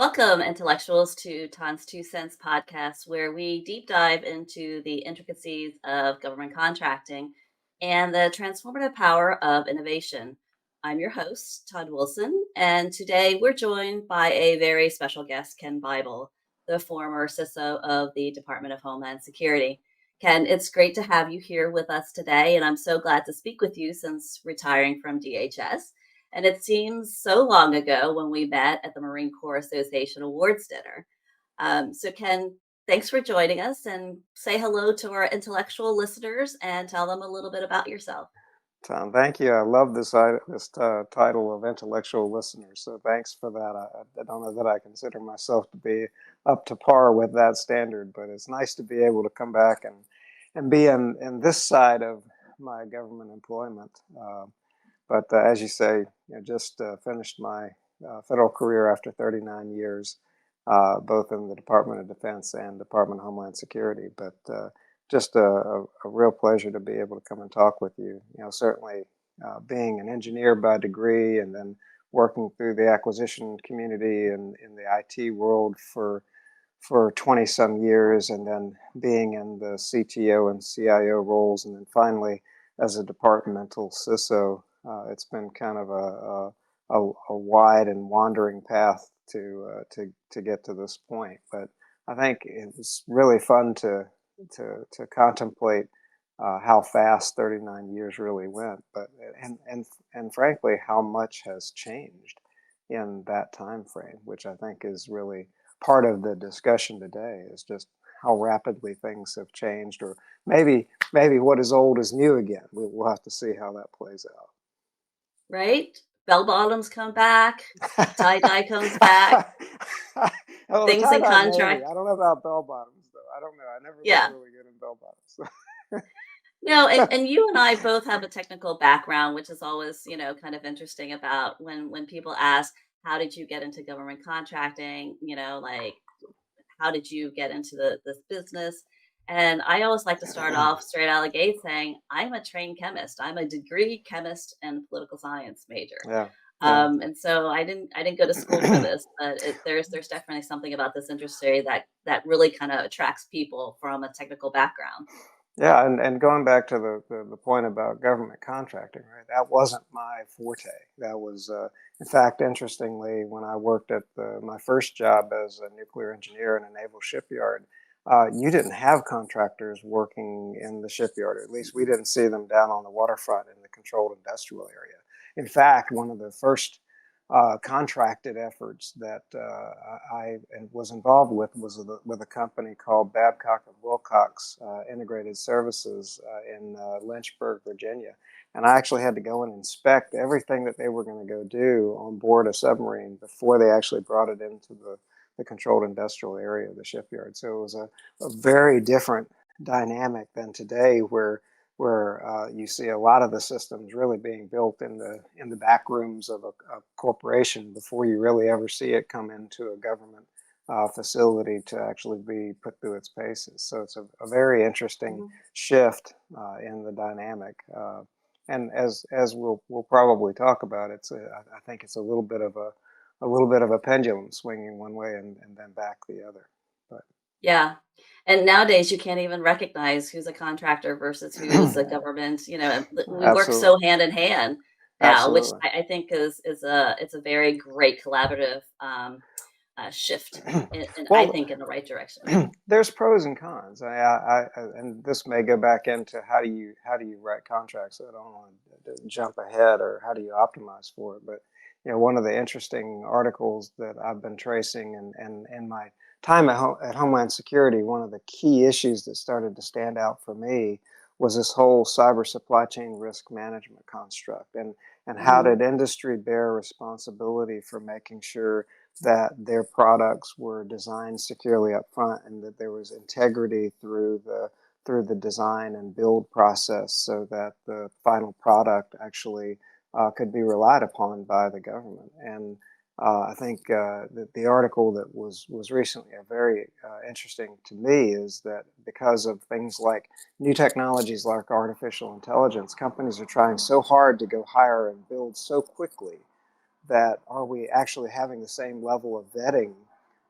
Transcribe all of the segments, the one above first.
Welcome, Intellectuals, to Tanstwocents podcast, where we deep dive into the intricacies of government contracting and the transformative power of innovation. I'm your host, Tanwilson, and today we're joined by a very special guest, Ken Bible, the former CISO of the Department of Homeland Security. Ken, it's great to have you here with us today, and I'm so glad to speak with you since retiring from DHS. And it seems so long ago when we met at the Marine Corps Association Awards dinner. So, Ken, thanks for joining us and say hello to our intellectual listeners and tell them a little bit about yourself. Tom, thank you. I love this title of intellectual listener. So thanks for that. I don't know that I consider myself to be up to par with that standard, but it's nice to be able to come back and be in this side of my government employment. But as you say, just finished my federal career after 39 years, both in the Department of Defense and Department of Homeland Security. But just a real pleasure to be able to come and talk with you. Certainly being an engineer by degree and then working through the acquisition community and in the IT world for 20 some years, and then being in the CTO and CIO roles, and then finally as a departmental CISO. It's been kind of a wide and wandering path to get to this point. But I think it's really fun to contemplate how fast 39 years really went, but and frankly how much has changed in that time frame, which I think is really part of the discussion today, is just how rapidly things have changed, or maybe what is old is new again. We'll have to see how that plays Right? Bell bottoms come back, tie dye comes back, out. Oh, things tie in dye maybe. contract. I don't know about bell bottoms though. I don't know. I never looked Yeah. really good in bell bottoms. No, and you and I both have a technical background, which is always, kind of interesting about when people ask, how did you get into government contracting? Like how did you get into this business? And I always like to start off straight out of the gate saying, I'm a trained chemist. I'm a degree chemist and political science major. Yeah, yeah. And so I didn't go to school for this, but there's definitely something about this industry that really kind of attracts people from a technical background. Yeah, and going back to the point about government contracting, right? That wasn't my forte. That was, in fact, interestingly, when I worked at my first job as a nuclear engineer in a naval shipyard, you didn't have contractors working in the shipyard. Or at least we didn't see them down on the waterfront in the controlled industrial area. In fact, one of the first contracted efforts that I was involved with a company called Babcock and Wilcox Integrated Services in Lynchburg, Virginia. And I actually had to go and inspect everything that they were going to go do on board a submarine before they actually brought it into the controlled industrial area of the shipyard. So it was a very different dynamic than today, where you see a lot of the systems really being built in the back rooms of a corporation before you really ever see it come into a government facility to actually be put through its paces. So it's a very interesting Mhm. shift in the dynamic. And as we'll probably talk about, I think it's a little bit of a pendulum swinging one way and then back the other. But Yeah. And nowadays you can't even recognize who's a contractor versus who's a government, we work absolutely, so hand in hand now, which absolutely. I think is a very great collaborative shift and I Well, think in the right direction. there's pros and cons. And this may go back into how do you write contracts. So I don't want to jump ahead, or how do you optimize for it. But one of the interesting articles that I've been tracing, and in my time at Homeland Security, one of the key issues that started to stand out for me was this whole cyber supply chain risk management construct, and how Mhm. did industry bear responsibility for making sure that their products were designed securely up front, and that there was integrity through the design and build process, so that the final product actually could be relied upon by the government. And I think the article that was recently very interesting to me is that because of things like new technologies like artificial intelligence, companies are trying so hard to go hire and build so quickly, that are we actually having the same level of vetting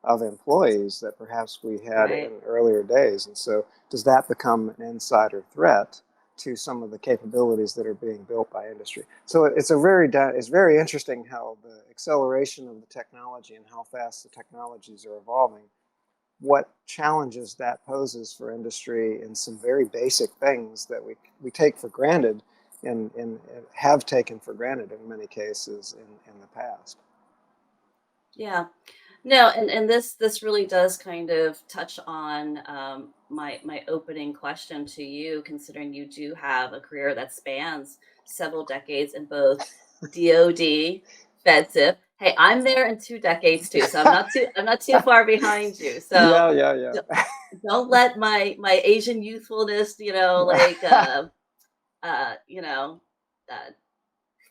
of employees that perhaps we had in Right. earlier days. And so does that become an insider threat to some of the capabilities that are being built by industry? So it's very interesting how the acceleration of the technology and how fast the technologies are evolving, what challenges that poses for industry in some very basic things that we take for granted and have taken for granted in many cases in the past. Yeah. No, and this really does kind of touch on my opening question to you, considering you do have a career that spans several decades in both DoD, FedCip. Hey, I'm there in 2 decades too, so I'm not too far behind you. So Yeah, d- yeah, don't let my Asian youthfulness, like yeah. you know, uh,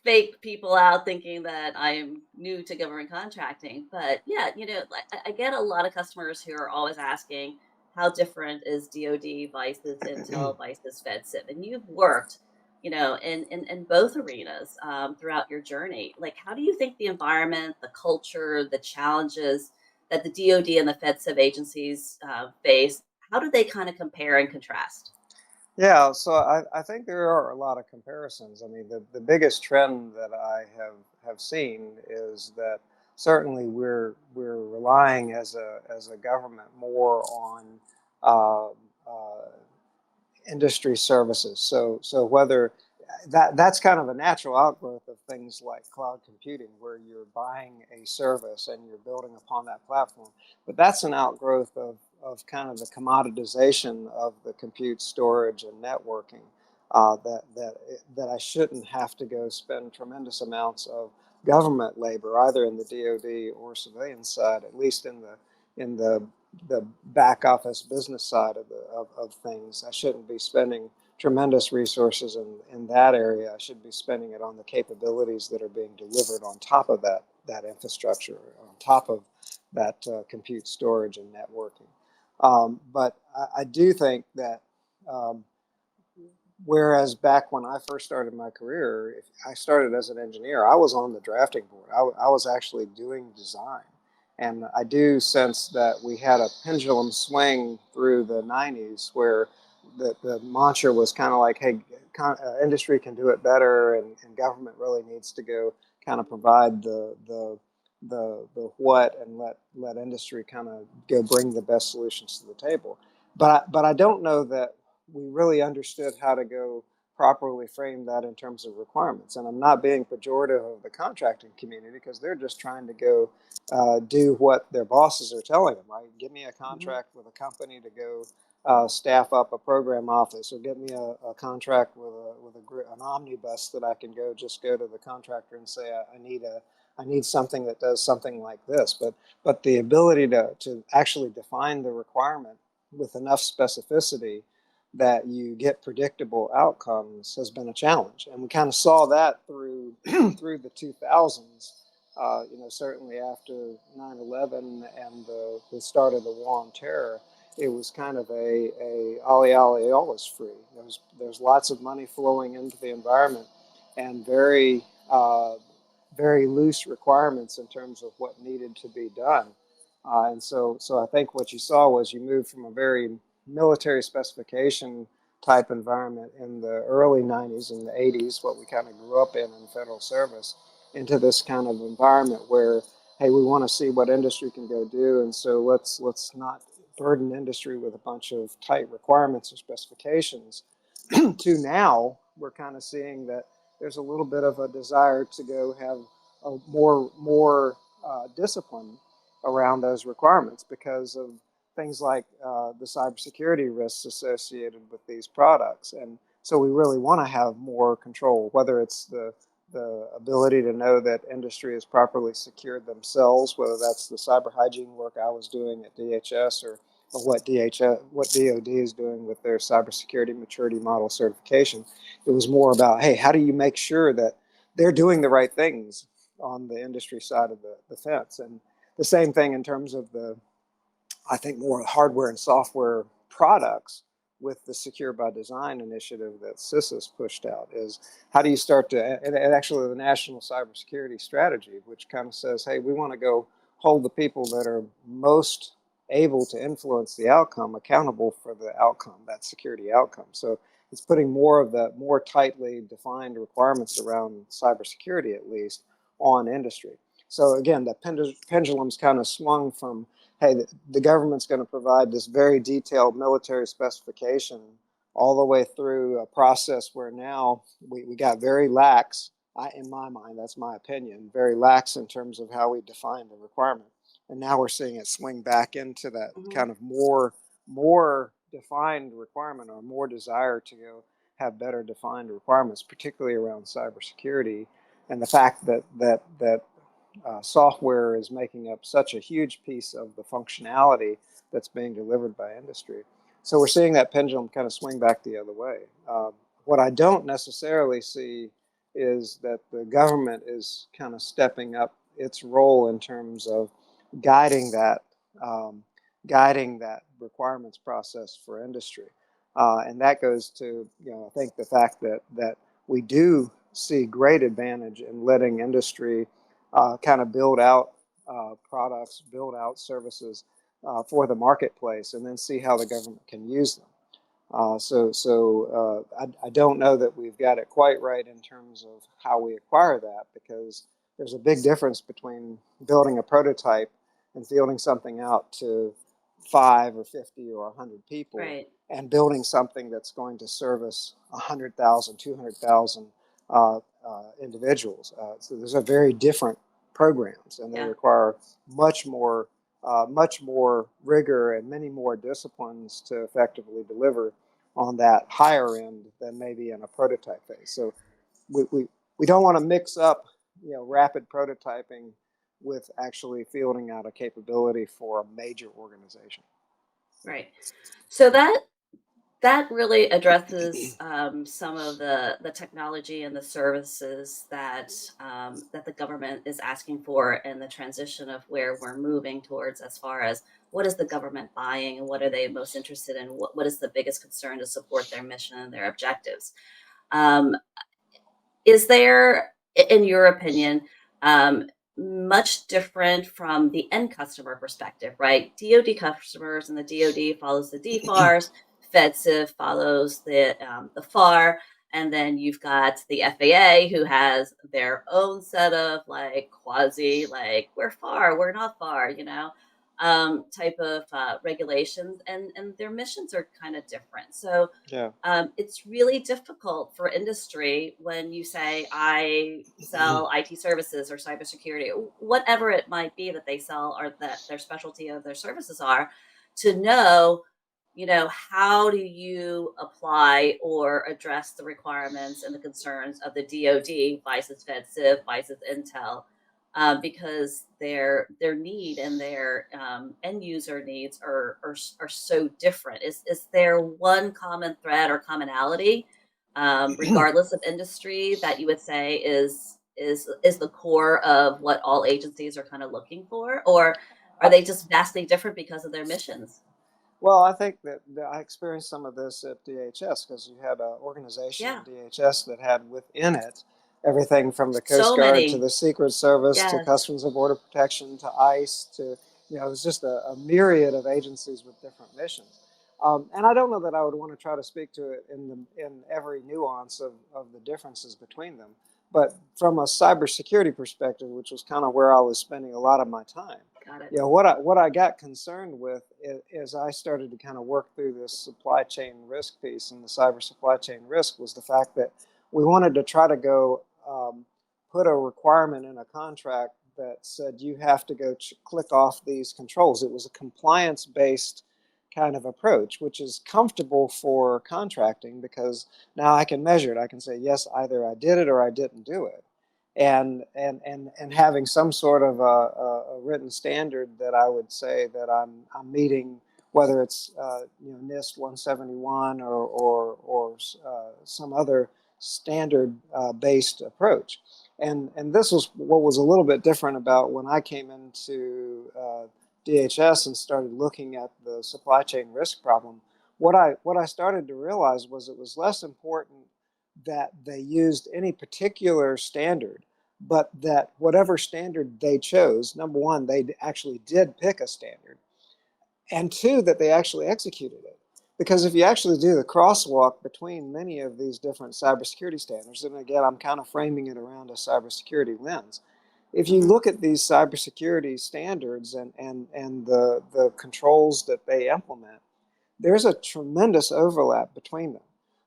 fake people out thinking that I'm new to government contracting. But yeah, like I get a lot of customers who are always asking, how different is DoD versus Intel versus FedCip? And you've worked, in both arenas throughout your journey. Like, how do you think the environment, the culture, the challenges that the DoD and the FedCip agencies face, how do they kind of compare and contrast? Yeah, so I think there are a lot of comparisons. I mean, the biggest trend that I have seen is that certainly we're relying as a government more on uh, uh, industry services. So whether that's kind of a natural outgrowth of things like cloud computing, where you're buying a service and you're building upon that platform. But that's an outgrowth of kind of the commoditization of the compute, storage, and networking. That I shouldn't have to go spend tremendous amounts of government labor, either in the DoD or civilian side, at least in the back office business side of things. I shouldn't be spending tremendous resources in that area. I should be spending it on the capabilities that are being delivered on top of that infrastructure, on top of that compute storage and networking. But I do think that um, whereas back when I first started my career, if I started as an engineer, I was on the drafting board. I was actually doing design. And I do sense that we had a pendulum swing through the 90s where the mantra was kind of like, hey, industry can do it better, and government really needs to go kind of provide the what, and let industry kind of go bring the best solutions to the table. But I don't know that we really understood how to go properly frame that in terms of requirements. And I'm not being pejorative of the contracting community, because they're just trying to go do what their bosses are telling them, right? Give me a Mhm. contract with a company to go staff up a program office, or get me a contract with an omnibus that I can go to the contractor and say I need something that does something like this. But the ability to actually define the requirement with enough specificity that you get predictable outcomes has been a challenge. And we kind of saw that through through the 2000s. Certainly after 9/11 and the start of the war on terror, it was kind of a ollie ollie, all is free. There's lots of money flowing into the environment, and very loose requirements in terms of what needed to be done. And so I think what you saw was you moved from a very military specification type environment in the early 90s and the 80s, what we kind of grew up in federal service, into this kind of environment where, hey, we want to see what industry can go do, and so let's not burden industry with a bunch of tight requirements or specifications. To now, we're kind of seeing that there's a little bit of a desire to go have a more discipline around those requirements because of things like the cybersecurity risks associated with these products. And so we really want to have more control, whether it's the ability to know that industry is properly secured themselves, whether that's the cyber hygiene work I was doing at DHS, or what DoD is doing with their cybersecurity maturity model certification. It was more about, hey, how do you make sure that they're doing the right things on the industry side of the fence? And the same thing in terms of I think, more hardware and software products with the Secure by Design initiative that CISO's pushed out, is how do you start to, and actually the National Cybersecurity Strategy, which kind of says, hey, we want to go hold the people that are most able to influence the outcome accountable for the outcome, that security outcome. So it's putting more of the more tightly defined requirements around cybersecurity, at least, on industry. So again, the pendulum's kind of swung from, hey, the government's going to provide this very detailed military specification all the way through a process where now we got very lax, in my mind, that's my opinion, very lax in terms of how we define the requirement. And now we're seeing it swing back into that Hmm. kind of more defined requirement, or more desire to go have better defined requirements, particularly around cybersecurity, and the fact that software is making up such a huge piece of the functionality that's being delivered by industry. So we're seeing that pendulum kind of swing back the other way. What I don't necessarily see is that the government is kind of stepping up its role in terms of guiding that um, guiding that requirements process for industry, and that goes to, I think the fact that we do see great advantage in letting industry kind of build out products, build out services for the marketplace, and then see how the government can use them. I don't know that we've got it quite right in terms of how we acquire that, because there's a big difference between building a prototype and fielding something out to 5 or 50 or 100 people, Right. and building something that's going to service 100,000, 200,000 uh, individuals. So those are very different programs, and they Yeah. require much more rigor and many more disciplines to effectively deliver on that higher end than maybe in a prototype phase. So we, we, we don't want to mix up, rapid prototyping with actually fielding out a capability for a major organization. Right. So that really addresses some of the technology and the services that the government is asking for, and the transition of where we're moving towards, as far as what is the government buying and what are they most interested in, what is the biggest concern to support their mission and their objectives. Um, is there, in your opinion, um, much different from the end customer perspective, right? DoD customers, and the DoD follows the DFARS, FedCiv follows the FAR, and then you've got the FAA, who has their own set of like quasi, like we're far, we're not far, type of regulations, and their missions are kind of different. So Yeah. it's really difficult for industry when you say, I sell IT services or cybersecurity, whatever it might be that they sell, or that their specialty of their services are, to know, how do you apply or address the requirements and the concerns of the DoD, vices FedCiv, vices Intel, because their need and their end user needs are so different. Is there one common thread or commonality, regardless of industry, that you would say is the core of what all agencies are kind of looking for, or are they just vastly different because of their missions? Well, I think that I experienced some of this at DHS, because you had an organization in Yeah, DHS that had within it everything from the Coast so Guard to many. the Secret Service to Yes, Customs and Border Protection to ICE to, it was just a myriad of agencies with different missions. And I don't know that I would want to try to speak to it in every nuance of the differences between them. But from a cybersecurity perspective, which was kind of where I was spending a lot of my time, got it. what I got concerned with is I started to kind of work through this supply chain risk piece, and the cyber supply chain risk was the fact that we wanted to try to go put a requirement in a contract that said you have to go click off these controls. It was a compliance based kind of approach, which is comfortable for contracting, because now I can measure it. I can say, yes, either I did it or I didn't do it, and having some sort of a written standard that I would say that I'm meeting, whether it's NIST 171 or some other standard based approach. And this was what was a little bit different about when I came into DHS and started looking at the supply chain risk problem. What I started to realize was it was less important that they used any particular standard, but that whatever standard they chose, number one, they actually did pick a standard, and two, that they actually executed it. Because if you actually do the crosswalk between many of these different cybersecurity standards, and again, I'm kind of framing it around a cybersecurity lens. If you Hmm. look at these cybersecurity standards and the controls that they implement, there's a tremendous overlap between them.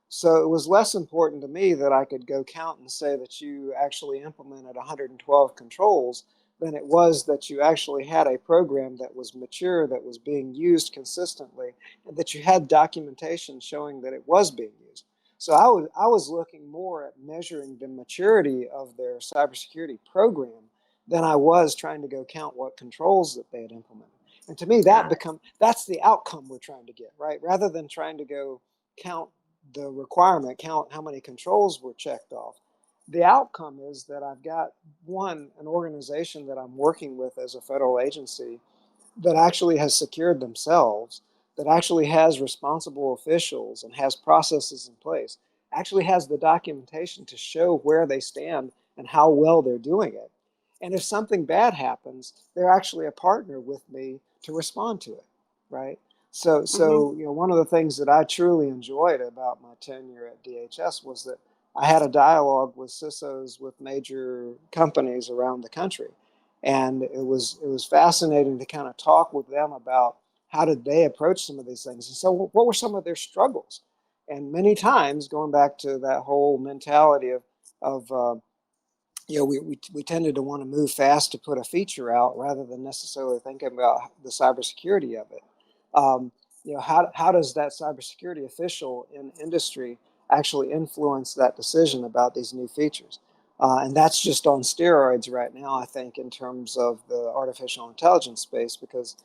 So it was less important to me that I could go count and say that you actually implemented 112 controls than it was that you actually had a program that was mature, that was being used consistently, and that you had documentation showing that it was being used. So I was looking more at measuring the maturity of their cybersecurity program than I was trying to go count what controls that they had implemented. And to me, Got it. that's the outcome we're trying to get, right? Rather than trying to go count the requirement, count how many controls were checked off. The outcome is that I've got an organization that I'm working with as a federal agency that actually has secured themselves, that actually has responsible officials and has processes in place, actually has the documentation to show where they stand and how well they're doing it. And if something bad happens, they're actually a partner with me to respond to it, right? So, Hmm. so one of the things that I truly enjoyed about my tenure at DHS was that I had a dialogue with CISOs with major companies around the country, and it was fascinating to kind of talk with them about how did they approach some of these things, and so what were some of their struggles. And many times, going back to that whole mentality of we tended to want to move fast to put a feature out rather than necessarily thinking about the cybersecurity of it. Um, how does that cybersecurity official in industry actually influence that decision about these new features? And that's just on steroids right now, I think, in terms of the artificial intelligence space, because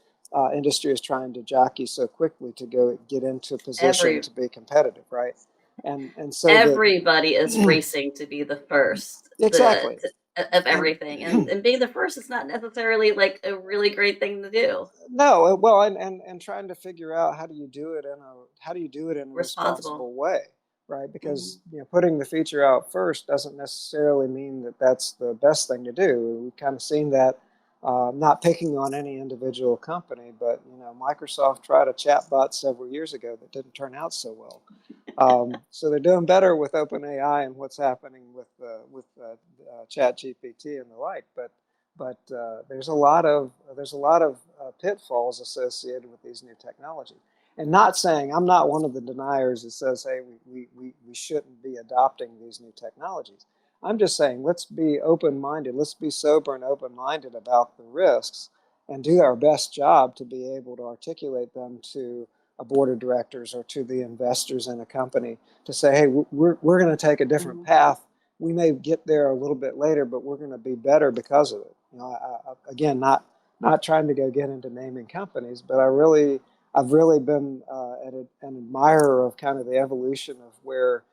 industry is trying to jockey so quickly to go get into position Every to be competitive, right? And so Everybody is the racing to be the first exactly. of And everything, and being the first is not necessarily like a really great thing to do. no, well, and trying to figure out how do you do it in a Responsible. responsible way, right? Hmm. Because putting the feature out first doesn't necessarily mean that that's the best thing to do. We've kind of seen that, not picking on any individual company, but Microsoft tried a chatbot several years ago that didn't turn out so well. So they're doing better with OpenAI and what's happening with Chat GPT and the like, but there's a lot of pitfalls associated with these new technologies. And not saying I'm not one of the deniers that says, hey, we shouldn't be adopting these new technologies. I'm just saying let's be open-minded, let's be sober and open-minded about the risks and do our best job to be able to articulate them to a board of directors or to the investors in a company to say, hey, we're going to take a different Hmm. path. We may get there a little bit later, but we're going to be better because of it. Again, not trying to go get into naming companies, but I've really been an admirer of kind of the evolution of where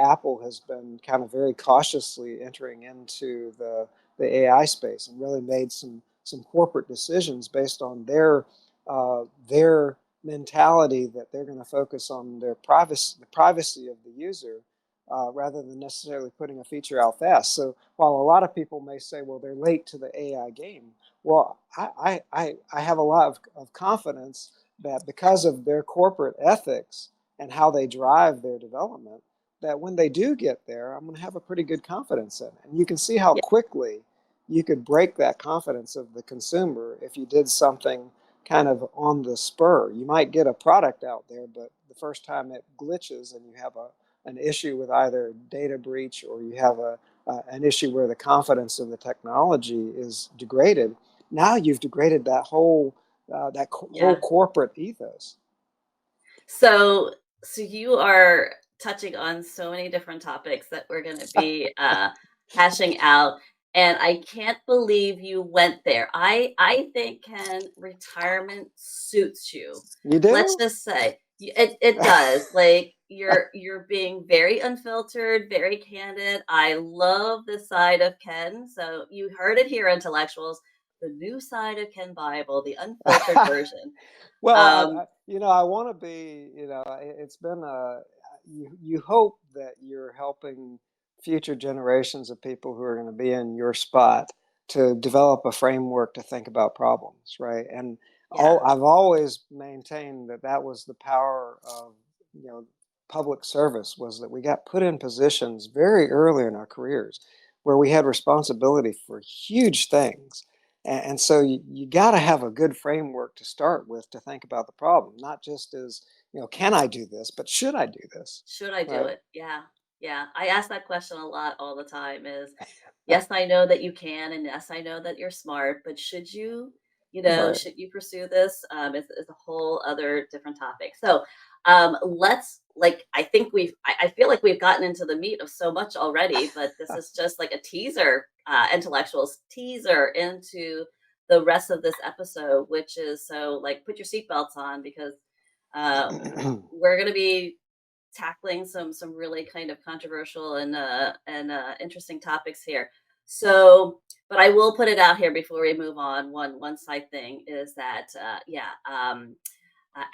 Apple has been kind of very cautiously entering into the AI space and really made some corporate decisions based on their mentality that they're going to focus on the privacy of the user, rather than necessarily putting a feature out fast. So while a lot of people may say, well, they're late to the AI game, well, I have a lot of confidence that because of their corporate ethics and how they drive their development, that when they do get there, I'm going to have a pretty good confidence in it. And you can see how Yeah. quickly you could break that confidence of the consumer if you did something kind of on the spur. You might get a product out there, but the first time it glitches and you have an issue with either data breach or you have an issue where the confidence in the technology is degraded, now you've degraded that whole Yeah. corporate ethos. So, so you are touching on so many different topics that we're going to be hashing out, and I can't believe you went there. I think Ken, retirement suits you. You Let's do? just say it does. Like you're being very unfiltered, very candid. I love the side of Ken. So you heard it here, intellectuals. The new side of Ken Bible, the unfiltered version. Well, Um, I want to be, it's been you hope that you're helping future generations of people who are going to be in your spot to develop a framework to think about problems, right? And Yeah. I've always maintained that that was the power of, you know, public service, was that we got put in positions very early in our careers where we had responsibility for huge things. And so you got to have a good framework to start with to think about the problem, not just as, you know, can I do this, but should I do this, Should I do right? it? Yeah. Yeah. I ask that question a lot all the time is, yes, I know that you can, and yes, I know that you're smart, but should you, Right. should you pursue this? Is a whole other different topic. So, let's like, I feel like we've gotten into the meat of so much already, but this is just like a teaser, intellectuals teaser into the rest of this episode, which is so like, put your seatbelts on because, we're going to be tackling some really kind of controversial and interesting topics here. So, but I will put it out here before we move on. One side thing is that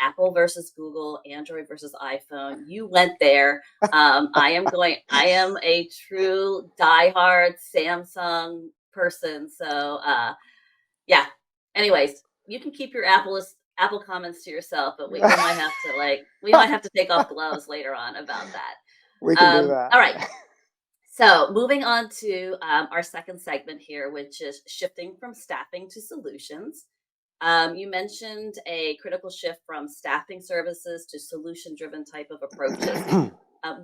Apple versus Google, Android versus iPhone. You went there. I am going. I am a true diehard Samsung person. So yeah. Anyways, you can keep your Apple comments to yourself, but we might have to we might have to take off gloves later on about that. We can do All that. right. So moving on to our second segment here, which is shifting from staffing to solutions. You mentioned a critical shift from staffing services to solution-driven type of approaches.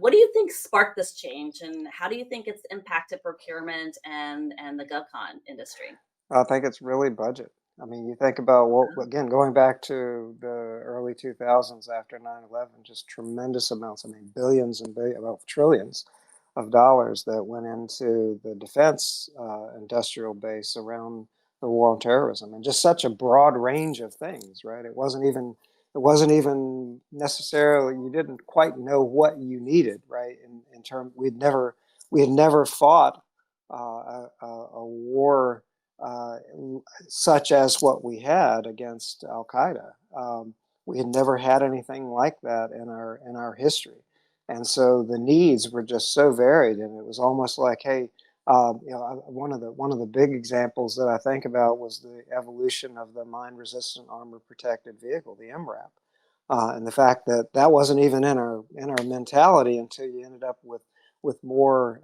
What do you think sparked this change, and how do you think it's impacted procurement and the GovCon industry? I think it's really budget. I mean, you think about what, again, going back to the early 2000s after 9/11, just tremendous amounts, I mean, billions and billions, well, trillions of dollars that went into the defense industrial base around the war on terrorism, and just such a broad range of things, right? It wasn't even necessarily, you didn't quite know what you needed, right? In term, we had never fought a war uh, such as what we had against Al Qaeda. We had never had anything like that in our history, and so the needs were just so varied, and it was almost like, hey, one of the big examples that I think about was the evolution of the mine-resistant armor-protected vehicle, the MRAP, and the fact that that wasn't even in our mentality until you ended up with more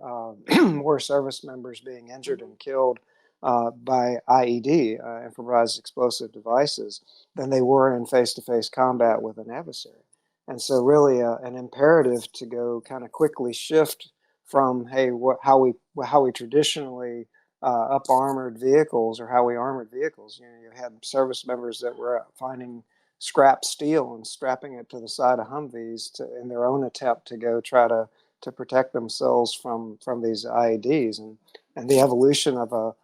more service members being injured Mhm. and killed by IED, improvised explosive devices, than they were in face-to-face combat with an adversary. And so, really, an imperative to go kind of quickly shift from, hey, how we traditionally up armored vehicles, or how we armored vehicles. You know, you had service members that were finding scrap steel and strapping it to the side of Humvees in their own attempt to go try to protect themselves from these IEDs, and the evolution of a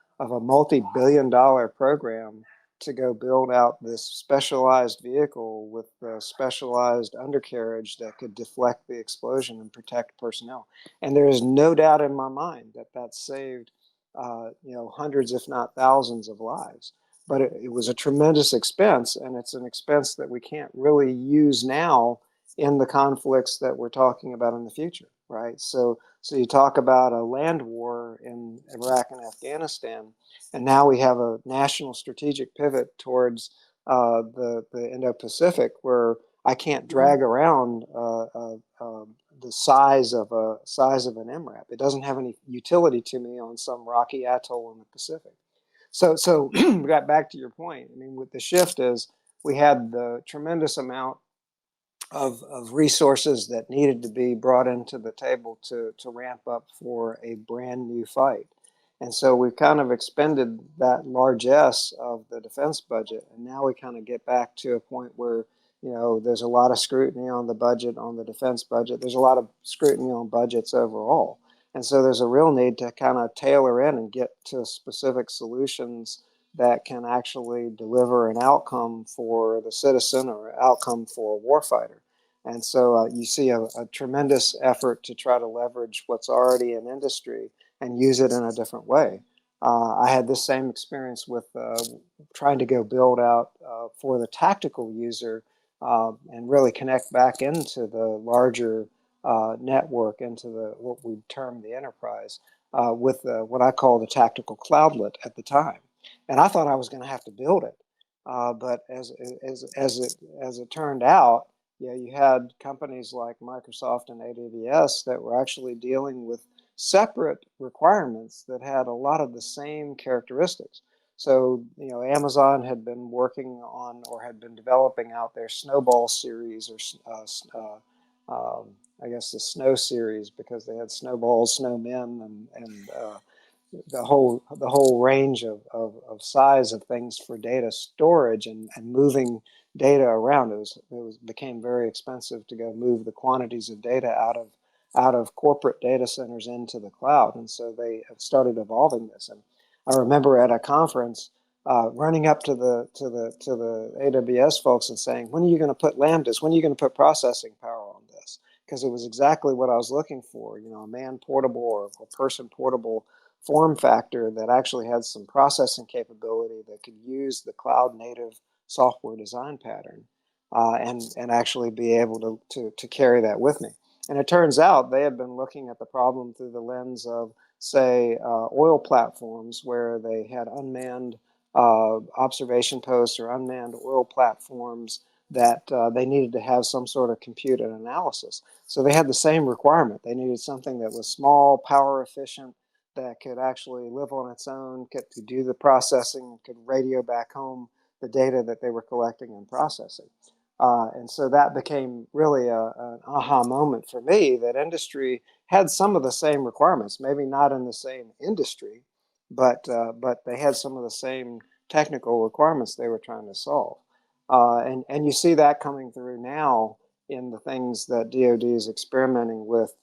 multi-billion-dollar program to go build out this specialized vehicle with a specialized undercarriage that could deflect the explosion and protect personnel. And there is no doubt in my mind that that saved, hundreds, if not thousands, of lives. But it was a tremendous expense, and it's an expense that we can't really use now in the conflicts that we're talking about in the future, right? So you talk about a land war in Iraq and Afghanistan, and now we have a national strategic pivot towards the Indo-Pacific, where I can't Mhm. drag around the size of an MRAP. It doesn't have any utility to me on some rocky atoll in the Pacific. So we got back to your point. I mean, with the shift is we had the tremendous amount of resources that needed to be brought into the table to ramp up for a brand new fight. And so we've kind of expended that largesse of the defense budget. And now we kind of get back to a point where, there's a lot of scrutiny on the budget, on the defense budget. There's a lot of scrutiny on budgets overall. And so there's a real need to kind of tailor in and get to specific solutions that can actually deliver an outcome for the citizen or an outcome for a warfighter. And so you see a tremendous effort to try to leverage what's already in industry and use it in a different way. I had this same experience with trying to go build out for the tactical user and really connect back into the larger network into the what we term the enterprise with what I call the tactical cloudlet at the time. And I thought I was going to have to build it. But as it turned out, yeah, you had companies like Microsoft and AWS that were actually dealing with separate requirements that had a lot of the same characteristics. So, you know, Amazon had been working on or had been developing out their Snowball series or I guess the Snow series because they had snowballs, snowmen, and the whole range of size of things for data storage and moving data around. Became very expensive to go move the quantities of data out of corporate data centers into the cloud, and so they have started evolving this. And I remember at a conference running up to the AWS folks and saying, "When are you going to put lambdas? When are you going to put processing power on this?" Because it was exactly what I was looking for. You know, a man portable or person portable form factor that actually had some processing capability that could use the cloud native software design pattern and actually be able to carry that with me. And it turns out they have been looking at the problem through the lens of, say, oil platforms where they had unmanned observation posts or unmanned oil platforms that they needed to have some sort of compute and analysis. So they had the same requirement. They needed something that was small, power efficient, that could actually live on its own, could do the processing, could radio back home the data that they were collecting and processing. And so that became really an aha moment for me that industry had some of the same requirements, maybe not in the same industry, but they had some of the same technical requirements they were trying to solve. And you see that coming through now in the things that DoD is experimenting with.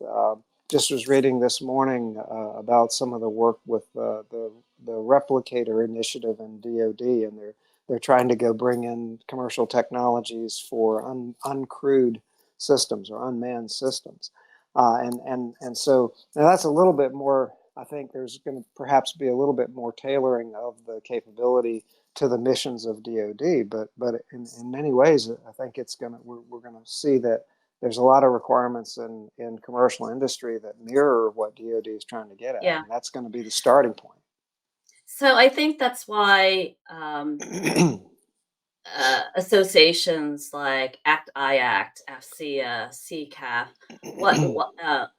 Just was reading this morning about some of the work with the replicator initiative in DoD, and they're trying to go bring in commercial technologies for uncrewed systems or unmanned systems, and so now that's a little bit more. I think there's going to perhaps be a little bit more tailoring of the capability to the missions of DoD, but in many ways, I think we're going to see that there's a lot of requirements in commercial industry that mirror what DoD is trying to get at, Yeah. and that's going to be the starting point. So I think that's why associations like ACT IACT, AFCEA, CCAF,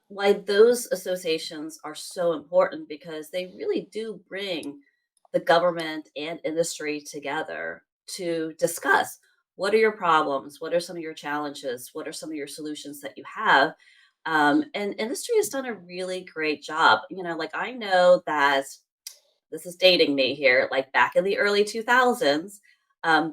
why those associations are so important because they really do bring the government and industry together to discuss what are your problems, what are some of your challenges, what are some of your solutions that you have. And industry has done a really great job. You know, like I know that this is dating me here, like back in the early 2000s,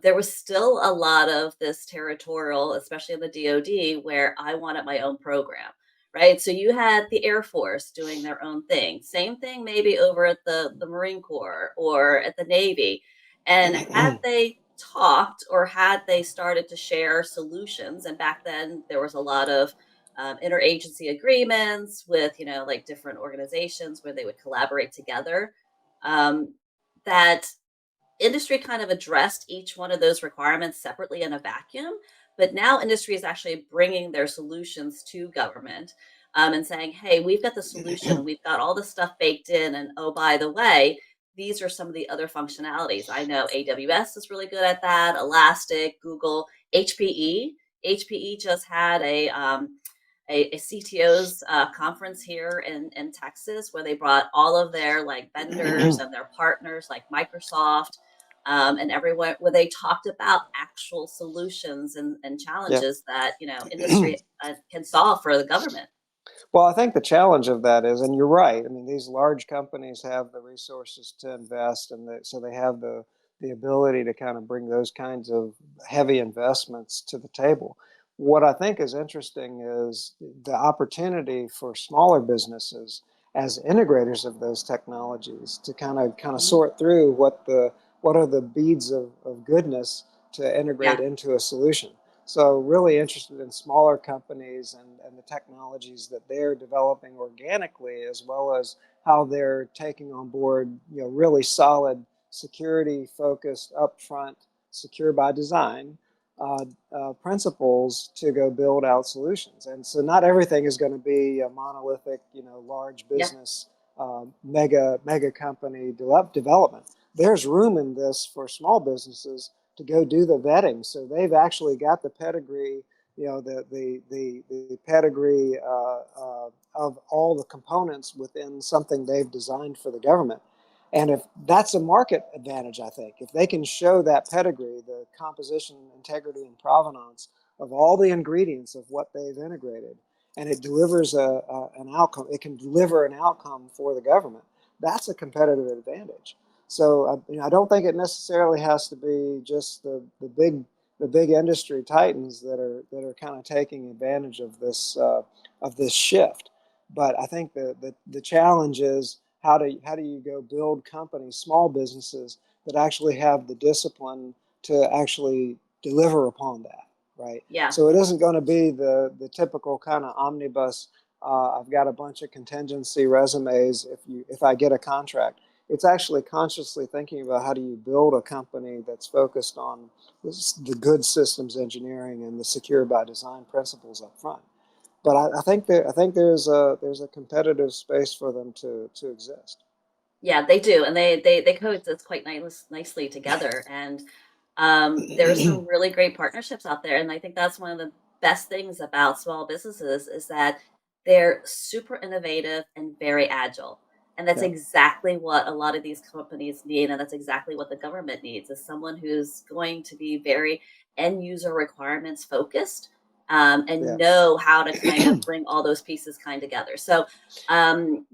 there was still a lot of this territorial, especially in the DoD, where I wanted my own program, right? So you had the Air Force doing their own thing. Same thing maybe over at the Marine Corps or at the Navy. And had they talked or had they started to share solutions, and back then there was a lot of interagency agreements with, you know, like different organizations where they would collaborate together, um, that industry kind of addressed each one of those requirements separately in a vacuum. But now industry is actually bringing their solutions to government, and saying, hey, we've got the solution, we've got all the stuff baked in. And oh, by the way, these are some of the other functionalities. I know AWS is really good at that, Elastic, Google, HPE. HPE just had a CTO's conference here in Texas where they brought all of their like vendors and their partners like Microsoft, and everyone, where they talked about actual solutions and Yeah. challenges that, you know, industry can solve for the government. Well, I think the challenge of that is, and you're right. I mean, these large companies have the resources to invest, and so they have the ability to kind of bring those kinds of heavy investments to the table. What I think is interesting is the opportunity for smaller businesses as integrators of those technologies to kind of Mhm. sort through what are the beads of goodness to integrate Yeah. into a solution. So really interested in smaller companies and the technologies that they're developing organically, as well as how they're taking on board, you know, really solid security focused upfront, secure by design principles to go build out solutions. And so not everything is going to be a monolithic, large Yep. business, mega company development. There's room in this for small businesses to go do the vetting. So they've actually got the pedigree, the pedigree of all the components within something they've designed for the government. And if that's a market advantage, I think, if they can show that pedigree, the composition, integrity, and provenance of all the ingredients of what they've integrated, and it delivers an outcome, it can deliver an outcome for the government, that's a competitive advantage. So I don't think it necessarily has to be just the big industry titans that are kind of taking advantage of this shift. But I think the challenge is how do you go build companies, small businesses that actually have the discipline to actually deliver upon that, right? Yeah. So it isn't going to be the typical kind of omnibus. I've got a bunch of contingency resumes if I get a contract. It's actually consciously thinking about how do you build a company that's focused on the good systems engineering and the secure by design principles up front. But I think there's a competitive space for them to exist. Yeah, they do, and they coexist quite nicely together. And there's some really great partnerships out there, and I think that's one of the best things about small businesses is that they're super innovative and very agile. And that's Yeah. exactly what a lot of these companies need, and that's exactly what the government needs is someone who's going to be very end user requirements focused, and Yeah. know how to kind of bring all those pieces kind of together. So um,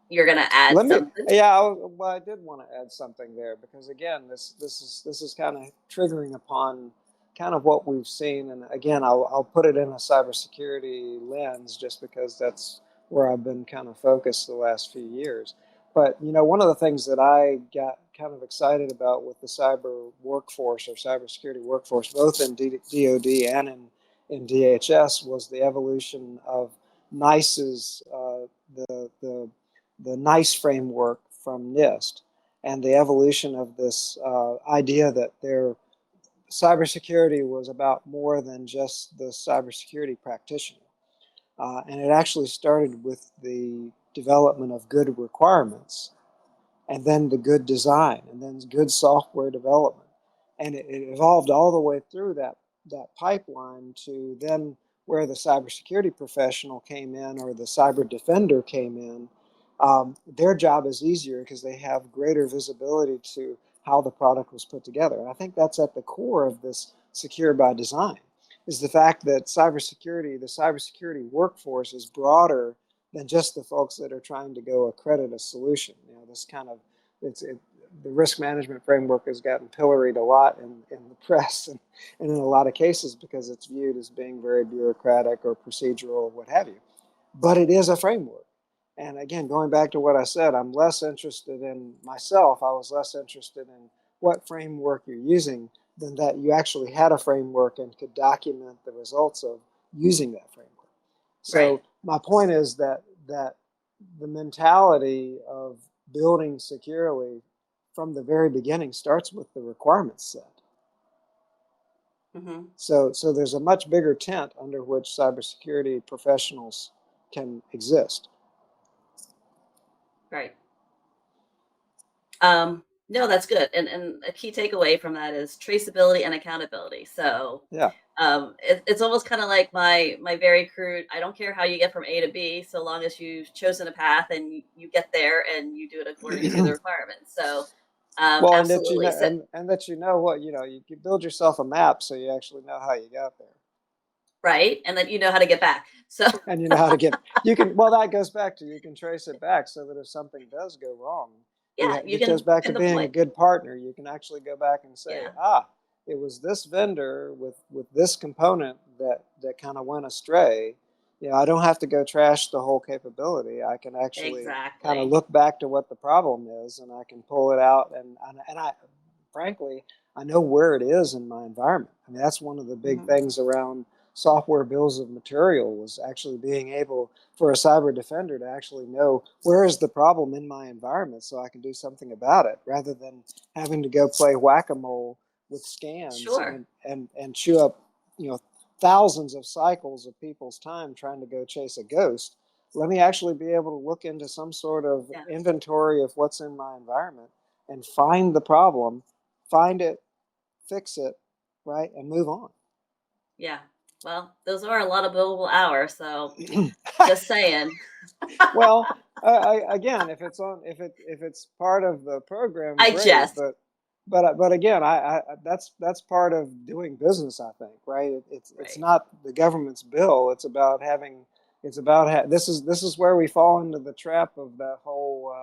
you're going to add Let me, something. yeah, well, I did want to add something there because again, this is kind of triggering upon kind of what we've seen, and again, I'll put it in a cybersecurity lens just because that's where I've been kind of focused the last few years. But one of the things that I got kind of excited about with the cyber workforce or cybersecurity workforce, both in DoD and in DHS, was the evolution of NICE's the NICE framework from NIST and the evolution of this idea that their cybersecurity was about more than just the cybersecurity practitioner. And it actually started with the development of good requirements and then the good design and then good software development. And it evolved all the way through that pipeline to then where the cybersecurity professional came in or the cyber defender came in. Their job is easier because they have greater visibility to how the product was put together. And I think that's at the core of this secure by design is the fact that the cybersecurity workforce is broader than just the folks that are trying to go accredit a solution. This kind of the risk management framework has gotten pilloried a lot in the press and in a lot of cases because it's viewed as being very bureaucratic or procedural or what have you. But it is a framework. And again, going back to what I said, I'm less interested in myself. I was less interested in what framework you're using than that you actually had a framework and could document the results of using that framework. Right. So my point is that the mentality of building securely from the very beginning starts with the requirements set. Hmm. So there's a much bigger tent under which cybersecurity professionals can exist. Right. No, that's good. And a key takeaway from that is traceability and accountability. So Yeah. it's almost kind of like my very crude. I don't care how you get from A to B, so long as you've chosen a path and you get there and you do it according to the requirements. So Well, and that absolutely. So and that what you can build yourself a map so you actually know how you got there. right, and then you know how to get back. So And you know how to get you can well that goes back to you can trace it back so that if something does go wrong, yeah, you it goes can back to being a deploy. good partner. You can actually go back and say, Yeah, it was this vendor with this component that kind of went astray. I don't have to go trash the whole capability. I can actually kind of exactly. look back to what the problem is and I can pull it out and I frankly I know where it is in my environment. I mean that's one of the big Hmm. things around software bills of material was actually being able for a cyber defender to actually know where is the problem in my environment so I can do something about it rather than having to go play whack-a-mole with scans Sure. and chew up, thousands of cycles of people's time trying to go chase a ghost. Let me actually be able to look into some sort of Yeah. inventory of what's in my environment and find the problem, find it, fix it, right, and move on. Yeah. Well, those are a lot of billable hours, so just saying. Well, again, if it's part of the program, I great. jest. But again, that's part of doing business. I think, right? It's Right. not the government's bill. It's about having. It's about this is where we fall into the trap of that whole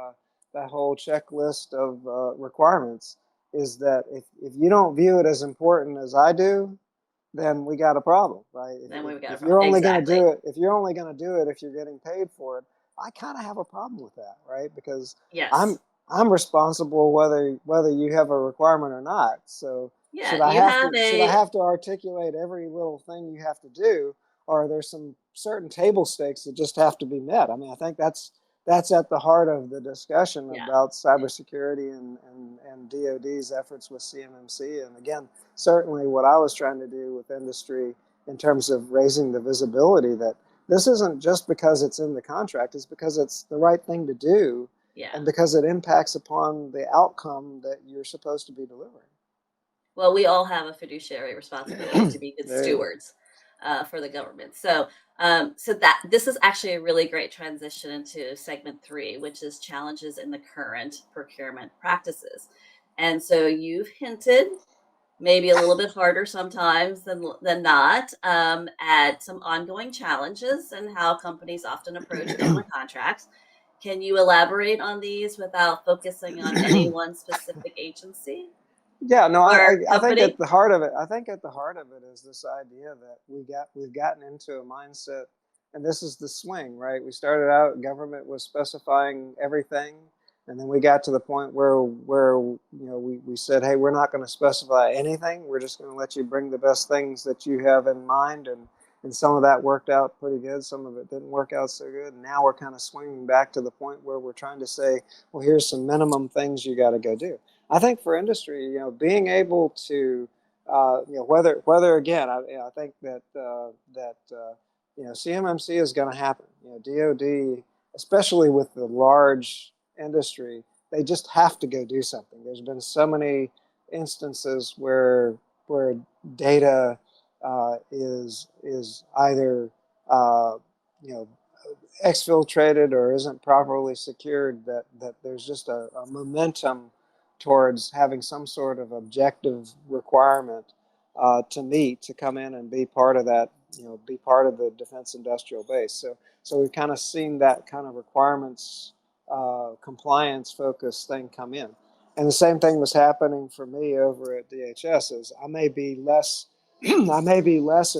checklist of requirements. Is that if you don't view it as important as I do, then we got a problem, right? Then we've got a If problem. you're only going to Exactly. do it, if you're only going to do it if you're getting paid for it, I kind of have a problem with that, right? Because I'm Yes. I'm responsible whether you have a requirement or not. So Yeah. You have should I a have to articulate every little thing you have to do, or are there some certain table stakes that just have to be met? I mean, I think that's at the heart of the discussion yeah. about cybersecurity and DoD's efforts with CMMC. And again, certainly what I was trying to do with industry in terms of raising the visibility that this isn't just because it's in the contract, it's because it's the right thing to do Yeah. and because it impacts upon the outcome that you're supposed to be delivering. Well, we all have a fiduciary responsibility to be good There you go. stewards for the government. So that this is actually a really great transition into segment three, which is challenges in the current procurement practices. And so you've hinted, maybe a little bit harder sometimes than not, at some ongoing challenges and how companies often approach government contracts. Can you elaborate on these without focusing on any one specific agency Yeah, no, or I think at company? the heart of it, is this idea that we've gotten into a mindset, and this is the swing, right? We started out, government was specifying everything, and then we got to the point where we said, hey, we're not going to specify anything. We're just going to let you bring the best things that you have in mind, and some of that worked out pretty good. Some of it didn't work out so good. And now we're kind of swinging back to the point where we're trying to say, well, here's some minimum things you got to go do. I think for industry, being able to, whether again, I think CMMC is going to happen. DoD, especially with the large industry, they just have to go do something. There's been so many instances where data is either you know exfiltrated or isn't properly secured, that there's just a momentum towards having some sort of objective requirement to meet to come in and be part of that, be part of the defense industrial base. So we've kind of seen that kind of requirements compliance focused thing come in. And the same thing was happening for me over at DHS. Is I may be less I may be less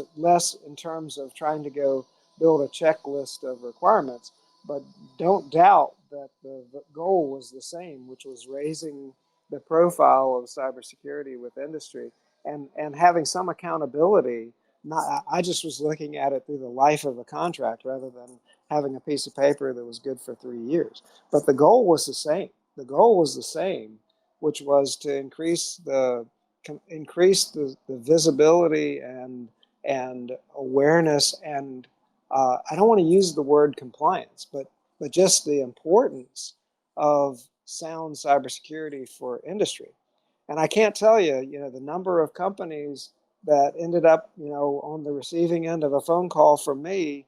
in terms of trying to go build a checklist of requirements, but don't doubt that the goal was the same, which was raising the profile of cybersecurity with industry and having some accountability. Not, I just was looking at it through the life of a contract rather than having a piece of paper that was good for 3 years. But the goal was the same. The goal was the same, which was to increase the visibility and awareness and I don't want to use the word compliance, but just the importance of sound cybersecurity for industry. And I can't tell you, the number of companies that ended up, on the receiving end of a phone call from me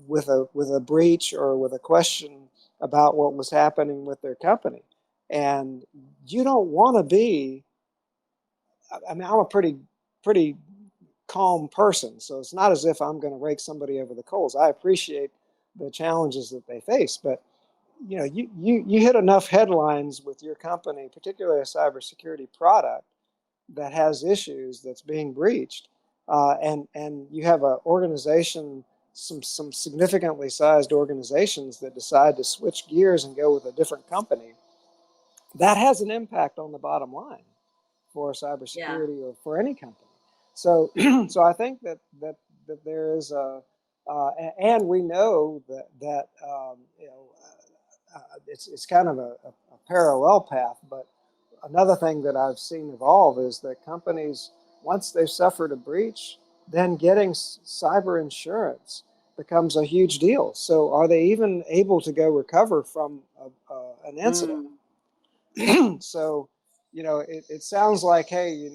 with a breach or with a question about what was happening with their company. And you don't want to be. I mean, I'm a pretty calm person, so it's not as if I'm going to rake somebody over the coals. I appreciate the challenges that they face, but you hit enough headlines with your company, particularly a cybersecurity product that has issues that's being breached, and you have an organization, some significantly sized organizations that decide to switch gears and go with a different company. That has an impact on the bottom line for Yeah. cybersecurity or for any company. So, so I think that there is and we know that it's kind of a parallel path, but another thing that I've seen evolve is that companies, once they've suffered a breach, then getting cyber insurance becomes a huge deal. So are they even able to go recover from an incident? Mm, So, it sounds like, hey,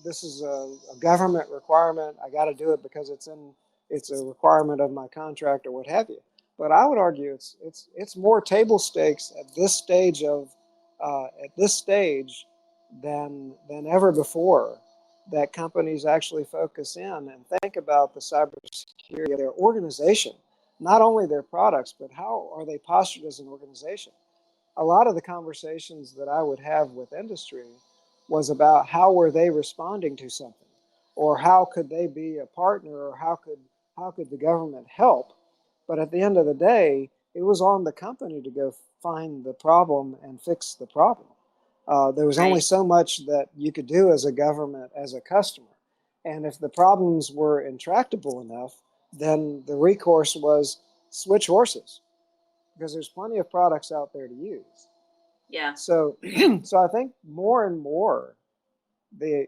this is a government requirement. I got to do it because it's a requirement of my contract or what have you. But I would argue it's more table stakes at this stage than ever before, that companies actually focus in and think about the cybersecurity of their organization, not only their products, but how are they postured as an organization. A lot of the conversations that I would have with industry was about how were they responding to something, or how could they be a partner, or how could the government help. But at the end of the day, it was on the company to go find the problem and fix the problem. There was only right. so much that you could do as a government, as a customer. And if the problems were intractable enough, then the recourse was switch horses, because there's plenty of products out there to use. Yeah. So, so I think more and more the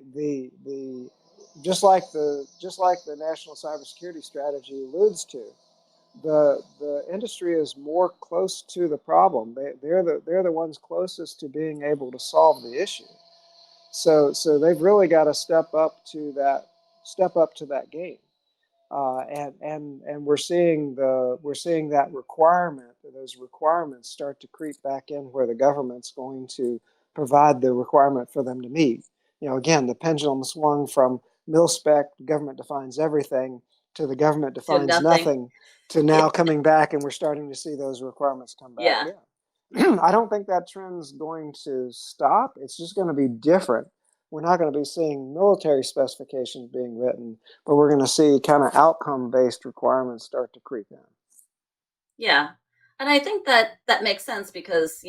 just like the national cybersecurity strategy alludes to, the industry is more close to the problem. They're the ones closest to being able to solve the issue. So they've really got to step up to that game. And we're seeing that those requirements start to creep back in, where the government's going to provide the requirement for them to meet. Again, the pendulum swung from mil spec, government defines everything, to the government To defines nothing. nothing, to Yeah. now coming back, and we're starting to see those requirements come back. Yeah. Yeah. I don't think that trend's going to stop. It's just going to be different. We're not going to be seeing military specifications being written, but we're going to see kind of outcome-based requirements start to creep in. Yeah. And I think that that makes sense because,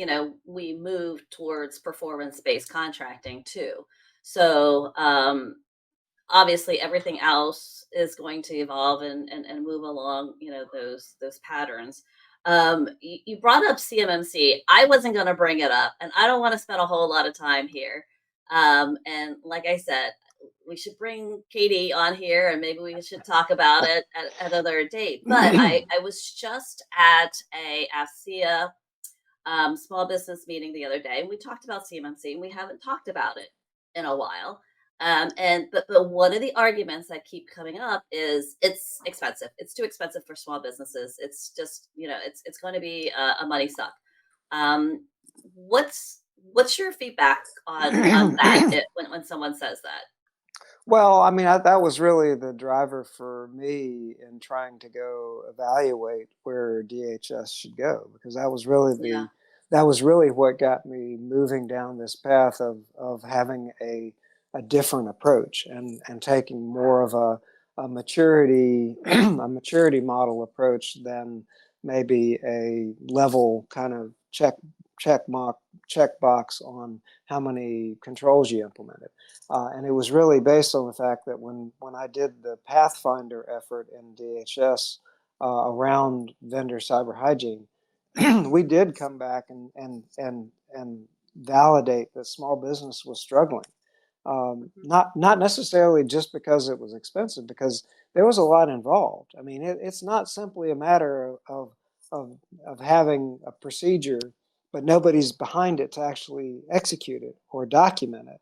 we move towards performance-based contracting too. So, obviously everything else is going to evolve and move along, those patterns. You brought up CMMC. I wasn't going to bring it up, and I don't want to spend a whole lot of time here. And like I said, we should bring Katie on here, and maybe we should talk about it at another date. But I was just at a ASEA small business meeting the other day, and we talked about CMMC, and we haven't talked about it in a while. But one of the arguments that keep coming up is it's expensive. It's too expensive for small businesses. It's just it's going to be a money suck. Um, what's your feedback on that when someone says that? Well, I mean, that was really the driver for me in trying to go evaluate where DHS should go, because Yeah, that was really what got me moving down this path of having a different approach, and taking more of a maturity a maturity model approach than maybe a level kind of check box on how many controls you implemented. And it was really based on the fact that when I did the Pathfinder effort in DHS around vendor cyber hygiene, we did come back and validate that small business was struggling. hmm Not necessarily just because it was expensive, because there was a lot involved. I mean, it's not simply a matter of of having a procedure, but nobody's behind it to actually execute it or document it,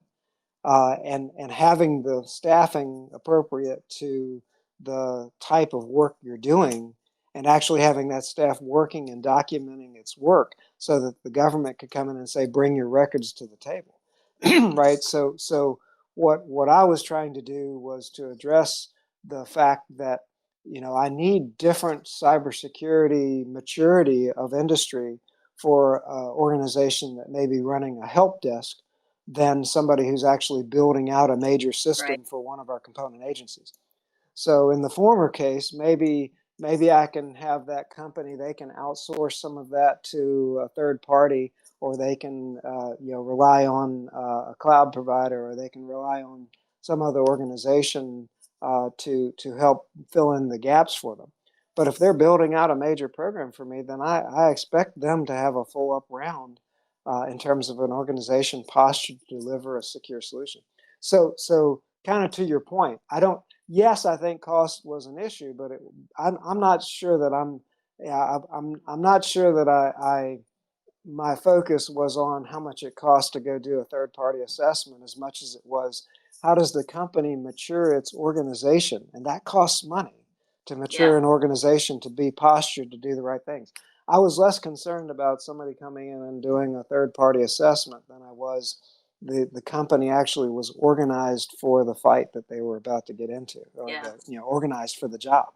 and having the staffing appropriate to the type of work you're doing, and actually having that staff working and documenting its work, so that the government could come in and say, bring your records to the table. Right. So what I was trying to do was to address the fact that, I need different cybersecurity maturity of industry for an organization that may be running a help desk than somebody who's actually building out a major right. system for one of our component agencies. So in the former case, maybe I can have that company, they can outsource some of that to a third party, or they can rely on a cloud provider, or they can rely on some other organization to help fill in the gaps for them. But if they're building out a major program for me, then I expect them to have a full up round in terms of an organization postured to deliver a secure solution. So kind of to your point, I don't. Yes, I think cost was an issue, but I'm not sure that I'm not sure that my focus was on how much it cost to go do a third-party assessment as much as it was how does the company mature its organization, and that costs money to mature Yeah. an organization to be postured to do the right things. I was less concerned about somebody coming in and doing a third-party assessment than I was the company actually was organized for the fight that they were about to get into, or Yeah. organized for the job.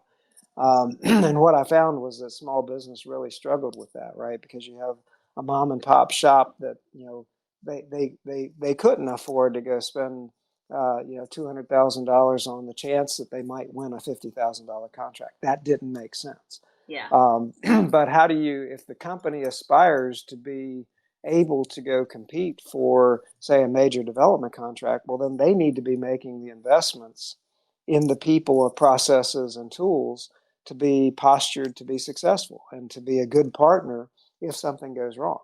And what I found was that small business really struggled with that, right? Because you have a mom and pop shop that they couldn't afford to go spend $200,000 on the chance that they might win a $50,000 contract. That didn't make sense. Yeah. But how do you, if the company aspires to be able to go compete for, say, a major development contract, well, then they need to be making the investments in the people or processes and tools to be postured to be successful and to be a good partner if something goes wrong.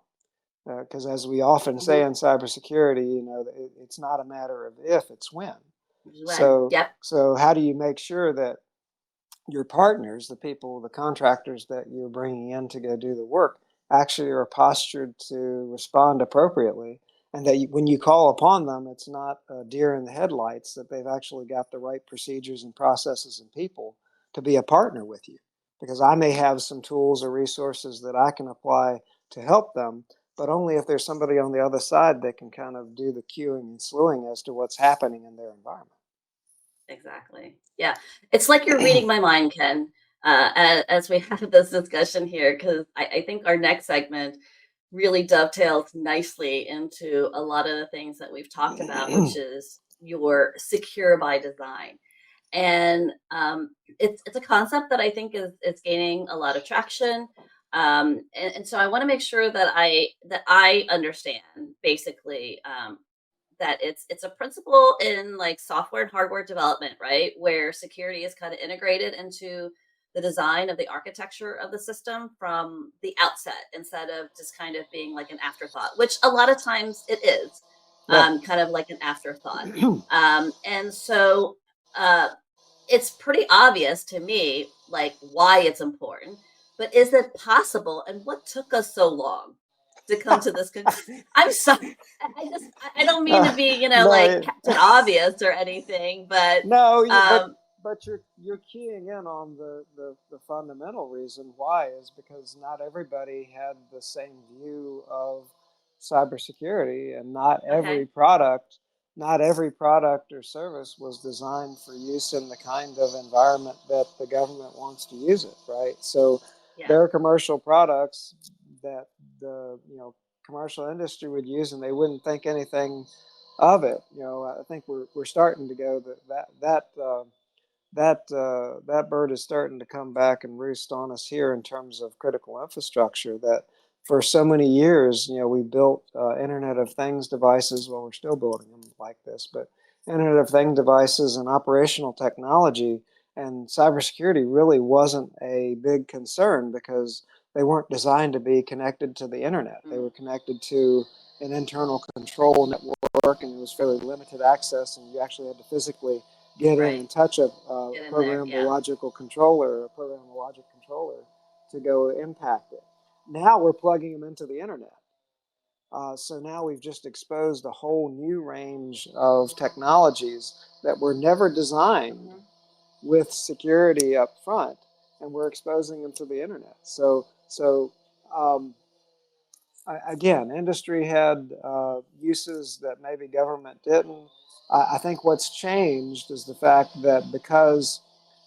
Because as we often say Hmm. in cybersecurity, it's not a matter of if, it's when. When? So, Yep. so how do you make sure that your partners, the people, the contractors that you're bringing in to go do the work, actually are postured to respond appropriately, and that when you call upon them, it's not a deer in the headlights, that they've actually got the right procedures and processes and people to be a partner with you. Because I may have some tools or resources that I can apply to help them, but only if there's somebody on the other side that can kind of do the queuing and slewing as to what's happening in their environment. Exactly. Yeah. It's like you're reading my mind, Ken, as we have this discussion here, because I think our next segment really dovetails nicely into a lot of the things that we've talked about, which is your secure by design. And it's a concept that I think is gaining a lot of traction. And so I want to make sure that I understand basically that it's a principle in like software and hardware development, right? Where security is kind of integrated into the design of the architecture of the system from the outset instead of just kind of being like an afterthought, which a lot of times it is, Yeah. kind of like an afterthought. And so uh, it's pretty obvious to me like why it's important, but is it possible, and what took us so long to come to this I'm sorry. I don't mean to be, like No, Captain Obvious or anything, but no, um but you're keying in on the fundamental reason why is because not everybody had the same view of cybersecurity, and okay. not every product or service was designed for use in the kind of environment that the government wants to use it, right? So Yeah. there are commercial products that the commercial industry would use, and they wouldn't think anything of it. I think we're starting to go that bird is starting to come back and roost on us here in terms of critical infrastructure. That for so many years, we built Internet of Things devices. Well, we're still building them like this, but Internet of Things devices and operational technology and cybersecurity really wasn't a big concern because they weren't designed to be connected to the internet. They Mm, were connected to an internal control network, and it was fairly limited access, and you actually had to physically get in right. and touch a Get in there. programmable Yeah. logical controller, a programmable logic controller, to go impact it. Now we're plugging them into the internet. So now we've just exposed a whole new range of technologies that were never designed Hmm. with security up front, and we're exposing them to the internet. So again, industry had uses that maybe government didn't. I think what's changed is the fact that because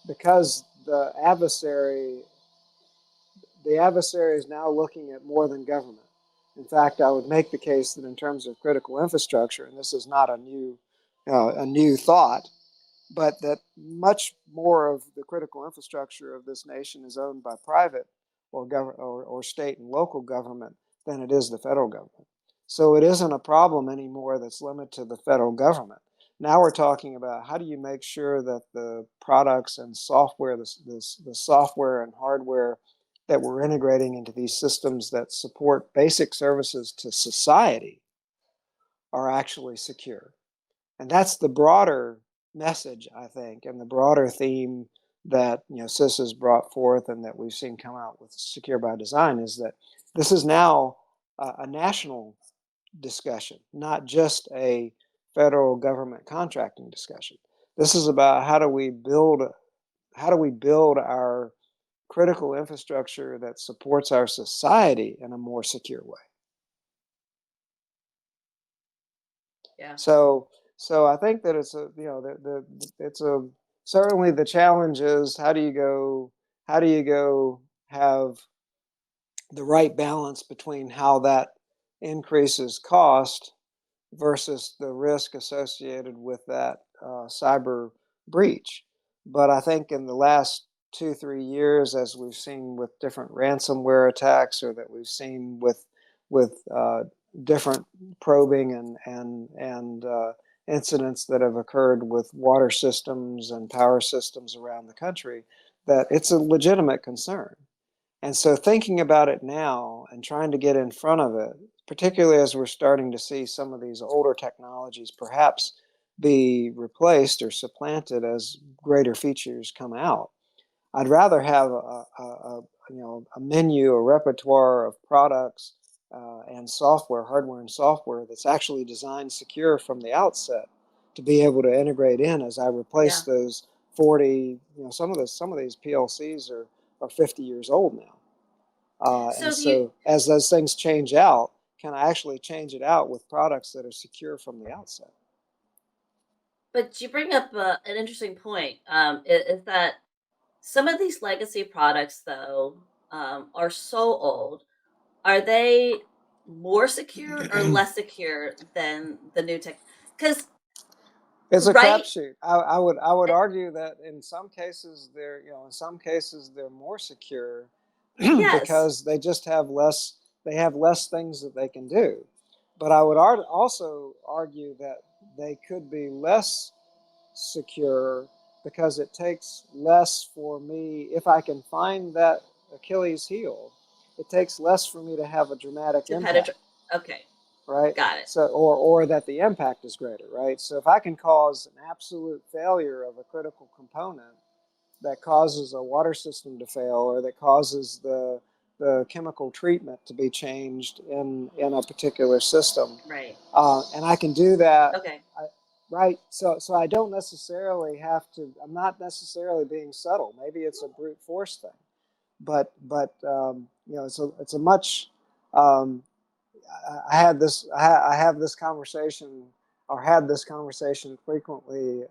the adversary is now looking at more than government. In fact, I would make the case that in terms of critical infrastructure, and this is not a new thought, but that much more of the critical infrastructure of this nation is owned by private or state and local government than it is the federal government. So it isn't a problem anymore that's limited to the federal government. Now we're talking about how do you make sure that the products and software, the software and hardware that we're integrating into these systems that support basic services to society are actually secure. And that's the broader message, I think, and the broader theme that CISO has brought forth and that we've seen come out with Secure by Design is that this is now a national discussion, not just a federal government contracting discussion. This is about how do we build our critical infrastructure that supports our society in a more secure way. Yeah. So I think that it's certainly the challenge is how do you go have the right balance between how that increases cost versus the risk associated with that cyber breach. But I think in the last 2-3 years, as we've seen with different ransomware attacks, or that we've seen with different probing and incidents that have occurred with water systems and power systems around the country, that it's a legitimate concern. And so thinking about it now and trying to get in front of it, particularly as we're starting to see some of these older technologies perhaps be replaced or supplanted as greater features come out, I'd rather have a menu, a repertoire of products and software, hardware and software that's actually designed secure from the outset to be able to integrate in as I replace Yeah. those 40. Some of these PLCs are 50 years old now. And So do you, so as those things change out, can I actually change it out with products that are secure from the outset? but you bring up an interesting point. Is that some of these legacy products, though, are so old. Are they more secure or less secure than the new tech? Because It's a right, crapshoot. I would eh, argue that in some cases they're more secure yes, because they just have less. They have less things that they can do. But I would also argue that they could be less secure because it takes less for me if I can find that Achilles heel. It takes less for me to have a dramatic to impact, penetrate. Okay, right? got it. So, or that the impact is greater, right? So if I can cause an absolute failure of a critical component that causes a water system to fail, or that causes the chemical treatment to be changed in a particular system, Right. and I can do that, Okay. right? So I don't necessarily have to. I'm not necessarily being subtle. Maybe it's a brute force thing, but it's a much um, I have this conversation, or had this conversation frequently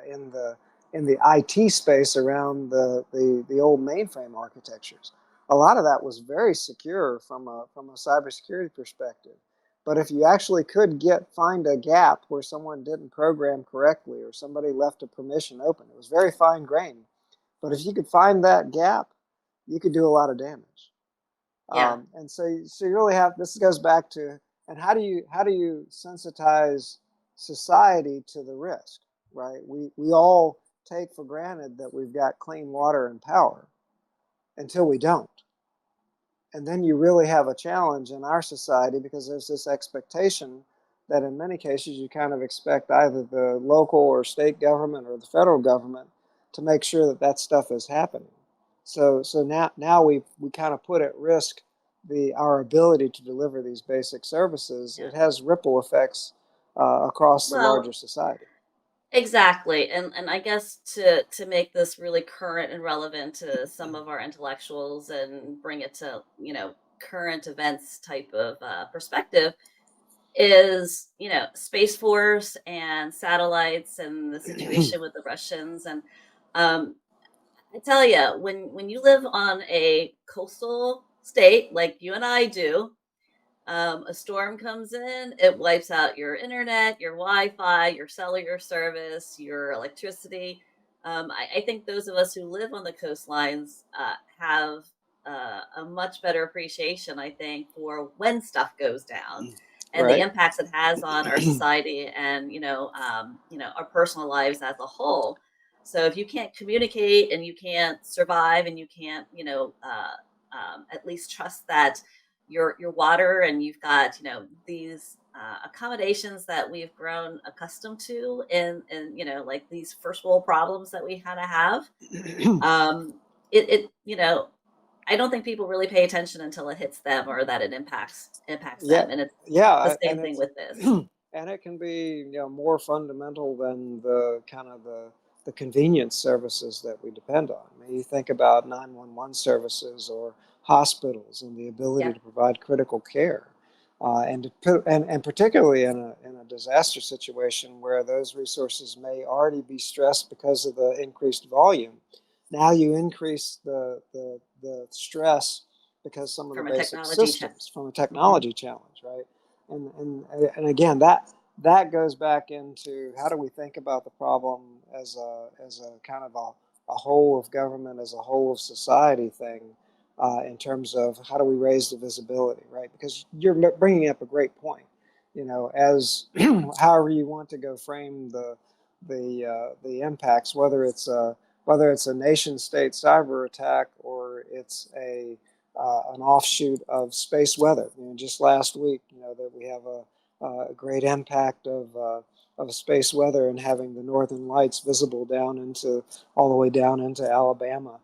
in the IT space around the old mainframe architectures. A lot of that was very secure from a cybersecurity perspective. But if you actually could find a gap where someone didn't program correctly or somebody left a permission open, it was very fine grained. But if you could find that gap, you could do a lot of damage. Yeah. And so you really have, this goes back to, and how do you sensitize society to the risk, right? We all take for granted that we've got clean water and power until we don't. And then you really have a challenge in our society because there's this expectation that in many cases you kind of expect either the local or state government or the federal government to make sure that that stuff is happening. So now we kind of put at risk our ability to deliver these basic services. Yeah. It has ripple effects across the larger Well, society. exactly. And I guess to make this really current and relevant to some of our intellectuals and bring it to, current events type of perspective is, Space Force and satellites and the situation with the Russians. And um, I tell you, when you live on a coastal state like you and I do, a storm comes in, it wipes out your internet, your Wi-Fi, your cellular service, your electricity. I think those of us who live on the coastlines have a much better appreciation, I think, for when stuff goes down and the Right. impacts it has on our society and our personal lives as a whole. So if you can't communicate and you can't survive and you can't, at least trust that your water and you've got, these accommodations that we've grown accustomed to in like these first world problems that we kind of have, um, I don't think people really pay attention until it hits them or that it impacts Yeah, them. And it's the yeah, same and thing it's with this. and it can be, more fundamental than the kind of the convenience services that we depend on. I mean, you think about 911 services or hospitals and the ability Yeah, to provide critical care, and to put, and particularly in a disaster situation where those resources may already be stressed because of the increased volume. Now you increase the stress because some of the from a basic technology check. systems from a Hmm. technology challenge, right? And again, that goes back into how do we think about the problem as a kind of a whole of government, as a whole of society thing, in terms of how do we raise the visibility, right? Because you're bringing up a great point. As however you want to go frame the impacts, whether it's a nation state cyber attack or it's an offshoot of space weather. Just last week, that we have a great impact of space weather and having the northern lights visible down into all the way down into Alabama.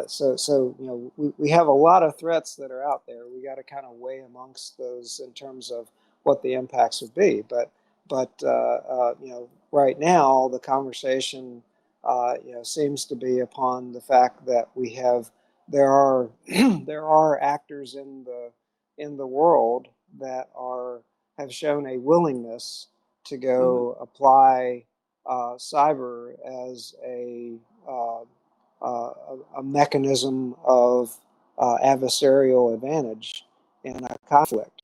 So we have a lot of threats that are out there. We got to kind of weigh amongst those in terms of what the impacts would be. But right now the conversation seems to be upon the fact that there are there are actors in the world that have shown a willingness to Hmm. go apply cyber as uh, a mechanism of adversarial advantage in a conflict.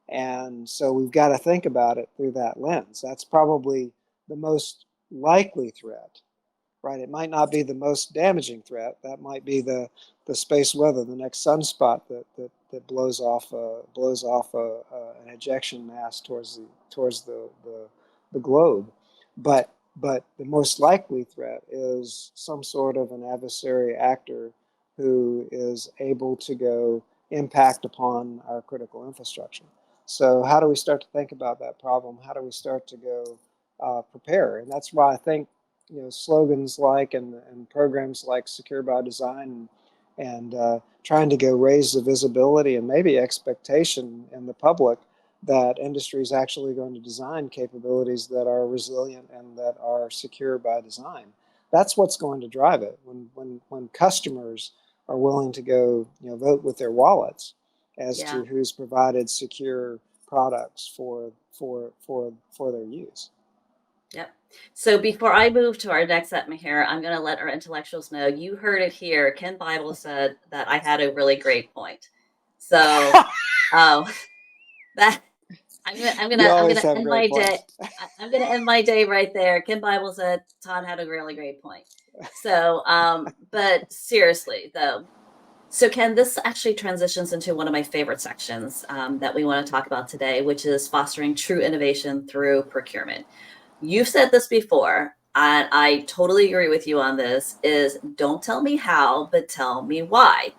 And so we've got to think about it through that lens. That's probably the most likely threat, right? It might not be the most damaging threat. That might be the space weather, the next sunspot that blows off an ejection mass towards the globe. But the most likely threat is some sort of an adversary actor who is able to go impact upon our critical infrastructure. So how do we start to think about that problem? How do we start to go prepare? And that's why I think slogans like and programs like Secure by Design and trying to go raise the visibility and maybe expectation in the public that industry is actually going to design capabilities that are resilient and that are secure by design. That's what's going to drive it. When customers are willing to go vote with their wallets as Yeah. to who's provided secure products for their use. Yep. So before I move to our next segment here, I'm going to let our intellectuals know you heard it here. Ken Bible said that I had a really great point. So um, that You I'm always gonna have end great my day. points. I'm gonna end my day right there. Ken Bible said Todd had a really great point. So, but seriously though, so Ken, this actually transitions into one of my favorite sections that we want to talk about today, which is fostering true innovation through procurement. You've said this before, and I totally agree with you on this, is don't tell me how, but tell me why,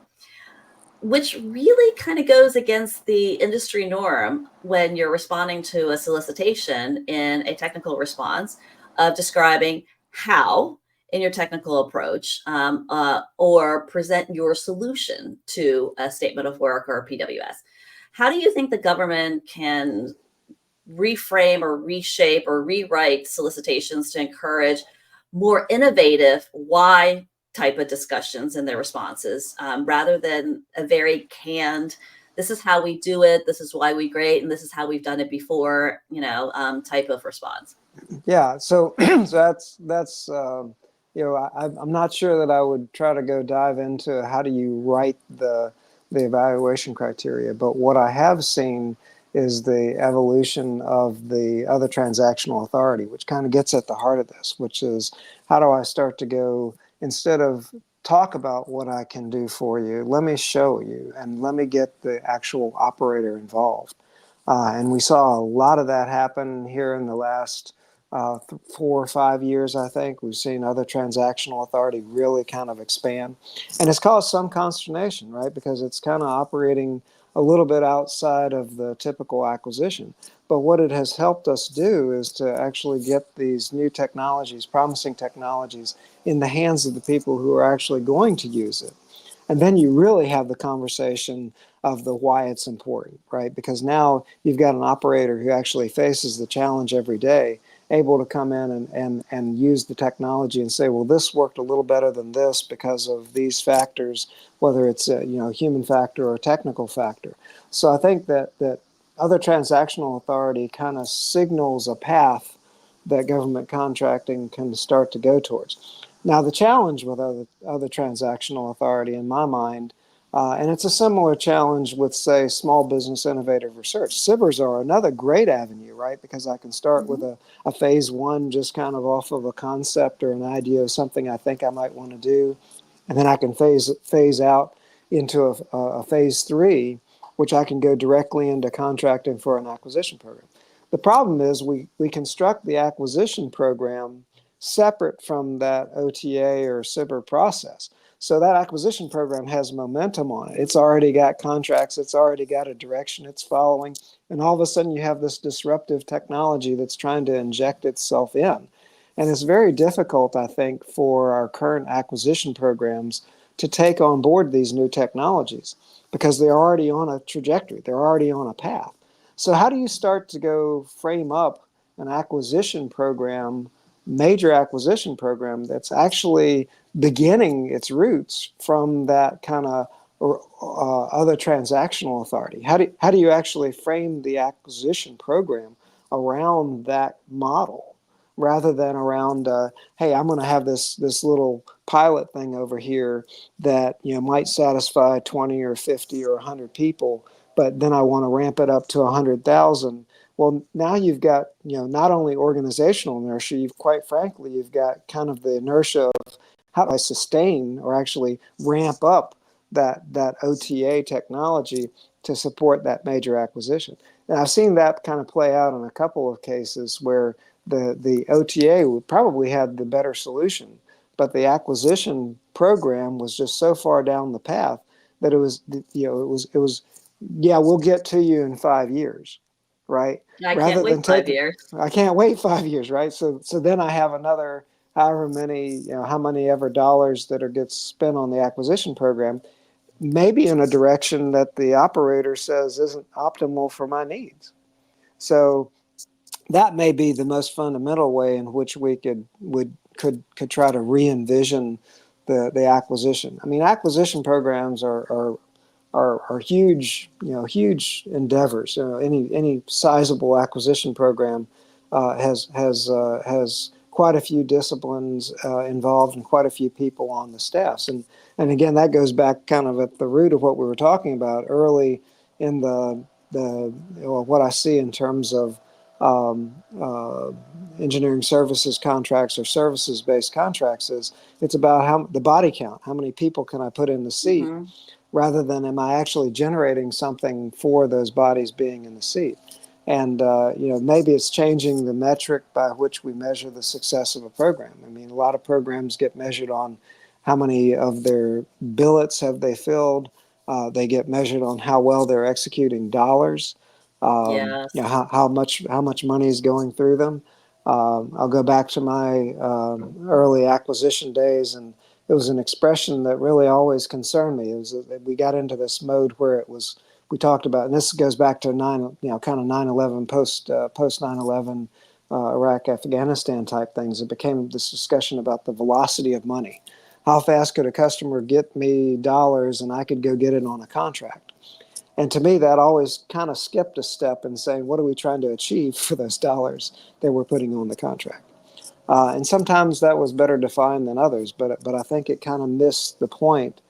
which really kind of goes against the industry norm when you're responding to a solicitation in a technical response of describing how in your technical approach or present your solution to a statement of work or a PWS. How do you think the government can reframe or reshape or rewrite solicitations to encourage more innovative why type of discussions in their responses rather than a very canned, this is how we do it, this is why we great, and this is how we've done it before, type of response. Yeah, so so that's I'm not sure that I would try to go dive into how do you write the evaluation criteria, but what I have seen is the evolution of the other transactional authority, which kind of gets at the heart of this, which is how do I start to go instead of talk about what I can do for you, let me show you and let me get the actual operator involved. And we saw a lot of that happen here in the last 4 or 5 years, I think. We've seen other transactional authority really kind of expand. And it's caused some consternation, right? Because it's kind of operating a little bit outside of the typical acquisition. But what it has helped us do is to actually get these new technologies, promising technologies, in the hands of the people who are actually going to use it. And then you really have the conversation of the why it's important, right? Because now you've got an operator who actually faces the challenge every day, able to come in and use the technology and say, well, this worked a little better than this because of these factors, whether it's a human factor or a technical factor. So I think that other transactional authority kind of signals a path that government contracting can start to go towards. Now, the challenge with other transactional authority, in my mind, and it's a similar challenge with, say, small business innovative research. SIBRs are another great avenue, right? Because I can start with Hmm. a phase one, just kind of off of a concept or an idea of something I think I might want to do, and then I can phase out into a phase three, which I can go directly into contracting for an acquisition program. The problem is we construct the acquisition program separate from that OTA or SIBR process. So that acquisition program has momentum on it. It's already got contracts, it's already got a direction it's following, and all of a sudden you have this disruptive technology that's trying to inject itself in. And it's very difficult, I think, for our current acquisition programs to take on board these new technologies because they're already on a trajectory, they're already on a path. So, how do you start to go frame up an acquisition program, major acquisition program that's actually beginning its roots from that kind of other transactional authority? How do you actually frame the acquisition program around that model rather than around, hey, I'm going to have this little pilot thing over here that might satisfy 20 or 50 or 100 people, but then I want to ramp it up to 100,000. Well, now you've got not only organizational inertia, quite frankly you've got kind of the inertia of how do I sustain or actually ramp up that OTA technology to support that major acquisition. And I've seen that kind of play out in a couple of cases where the OTA would probably had the better solution, but the acquisition program was just so far down the path that it was yeah, we'll get to you in 5 years, right? I can't Rather wait than 5 years. I can't wait 5 years, right? So then I have another however many, how many ever dollars that are gets spent on the acquisition program, maybe in a direction that the operator says isn't optimal for my needs. So that may be the most fundamental way in which we could try to re-envision the acquisition. I mean, acquisition programs are huge, huge endeavors. Any sizable acquisition program has quite a few disciplines involved and quite a few people on the staffs. And again, that goes back kind of at the root of what we were talking about early in what I see in terms of um, uh, engineering services contracts or services based contracts is it's about how the body count, how many people can I put in the seat, Hmm. rather than am I actually generating something for those bodies being in the seat. And maybe it's changing the metric by which we measure the success of a program. I mean, a lot of programs get measured on how many of their billets have they filled. They get measured on how well they're executing dollars. Yes. How much money is going through them. I'll go back to my early acquisition days, and it was an expression that really always concerned me. It was that we got into this mode where it was we talked about, and this goes back to kind of 9/11 post 9/11 Iraq Afghanistan type things. It became this discussion about the velocity of money. How fast could a customer get me dollars, and I could go get it on a contract? And to me, that always kind of skipped a step in saying, what are we trying to achieve for those dollars that we're putting on the contract? And sometimes that was better defined than others, but I think it kind of missed the point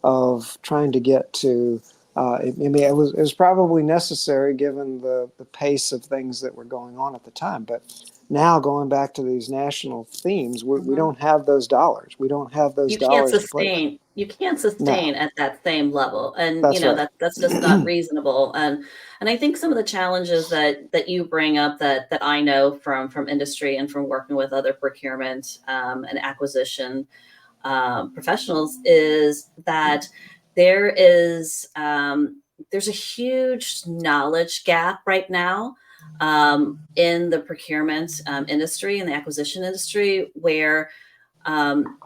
of trying to get to. I mean, it was probably necessary given the pace of things that were going on at the time, but now going back to these national themes, we Hmm. don't have those dollars. We don't have those dollars to play with. You can't No, sustain at that same level, and that's right. that's just not reasonable. And I think some of the challenges that you bring up, that I know from industry and from working with other procurement and acquisition professionals, is that there is there's a huge knowledge gap right now in the procurement industry and the acquisition industry, where um,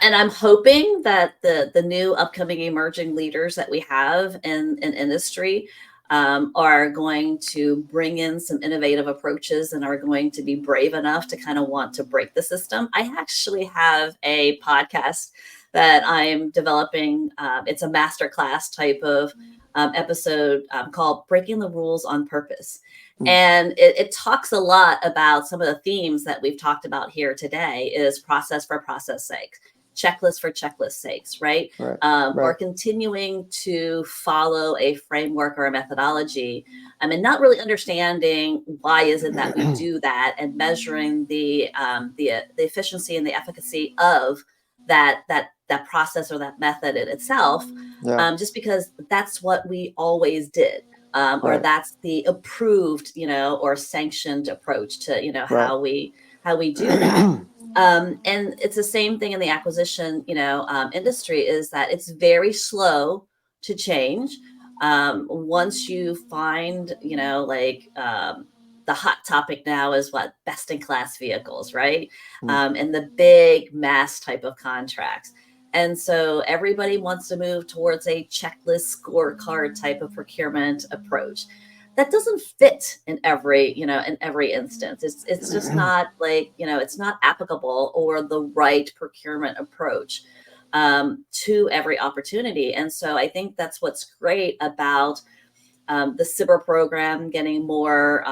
and I'm hoping that the new upcoming emerging leaders that we have in industry are going to bring in some innovative approaches and are going to be brave enough to kind of want to break the system. I actually have a podcast that I'm developing. It's a masterclass type of episode called "Breaking the Rules on Purpose." Mm, And it talks a lot about some of the themes that we've talked about here today: is process for process sake, checklist for checklist sakes, right? right, Or right. continuing to follow a framework or a methodology, and not really understanding why is it that we do that, and measuring the efficiency and the efficacy of that process or that method in itself, Yeah, just because that's what we always did. Or right, that's the approved, or sanctioned approach to, right. how we do that. And it's the same thing in the acquisition, industry, is that it's very slow to change. Once you find, the hot topic now is what, best in class vehicles, right? Mm, And the big mass type of contracts. And so everybody wants to move towards a checklist scorecard type of procurement approach. That doesn't fit in every instance. It's just not, it's not applicable or the right procurement approach to every opportunity. And so I think that's what's great about the CIBR program getting more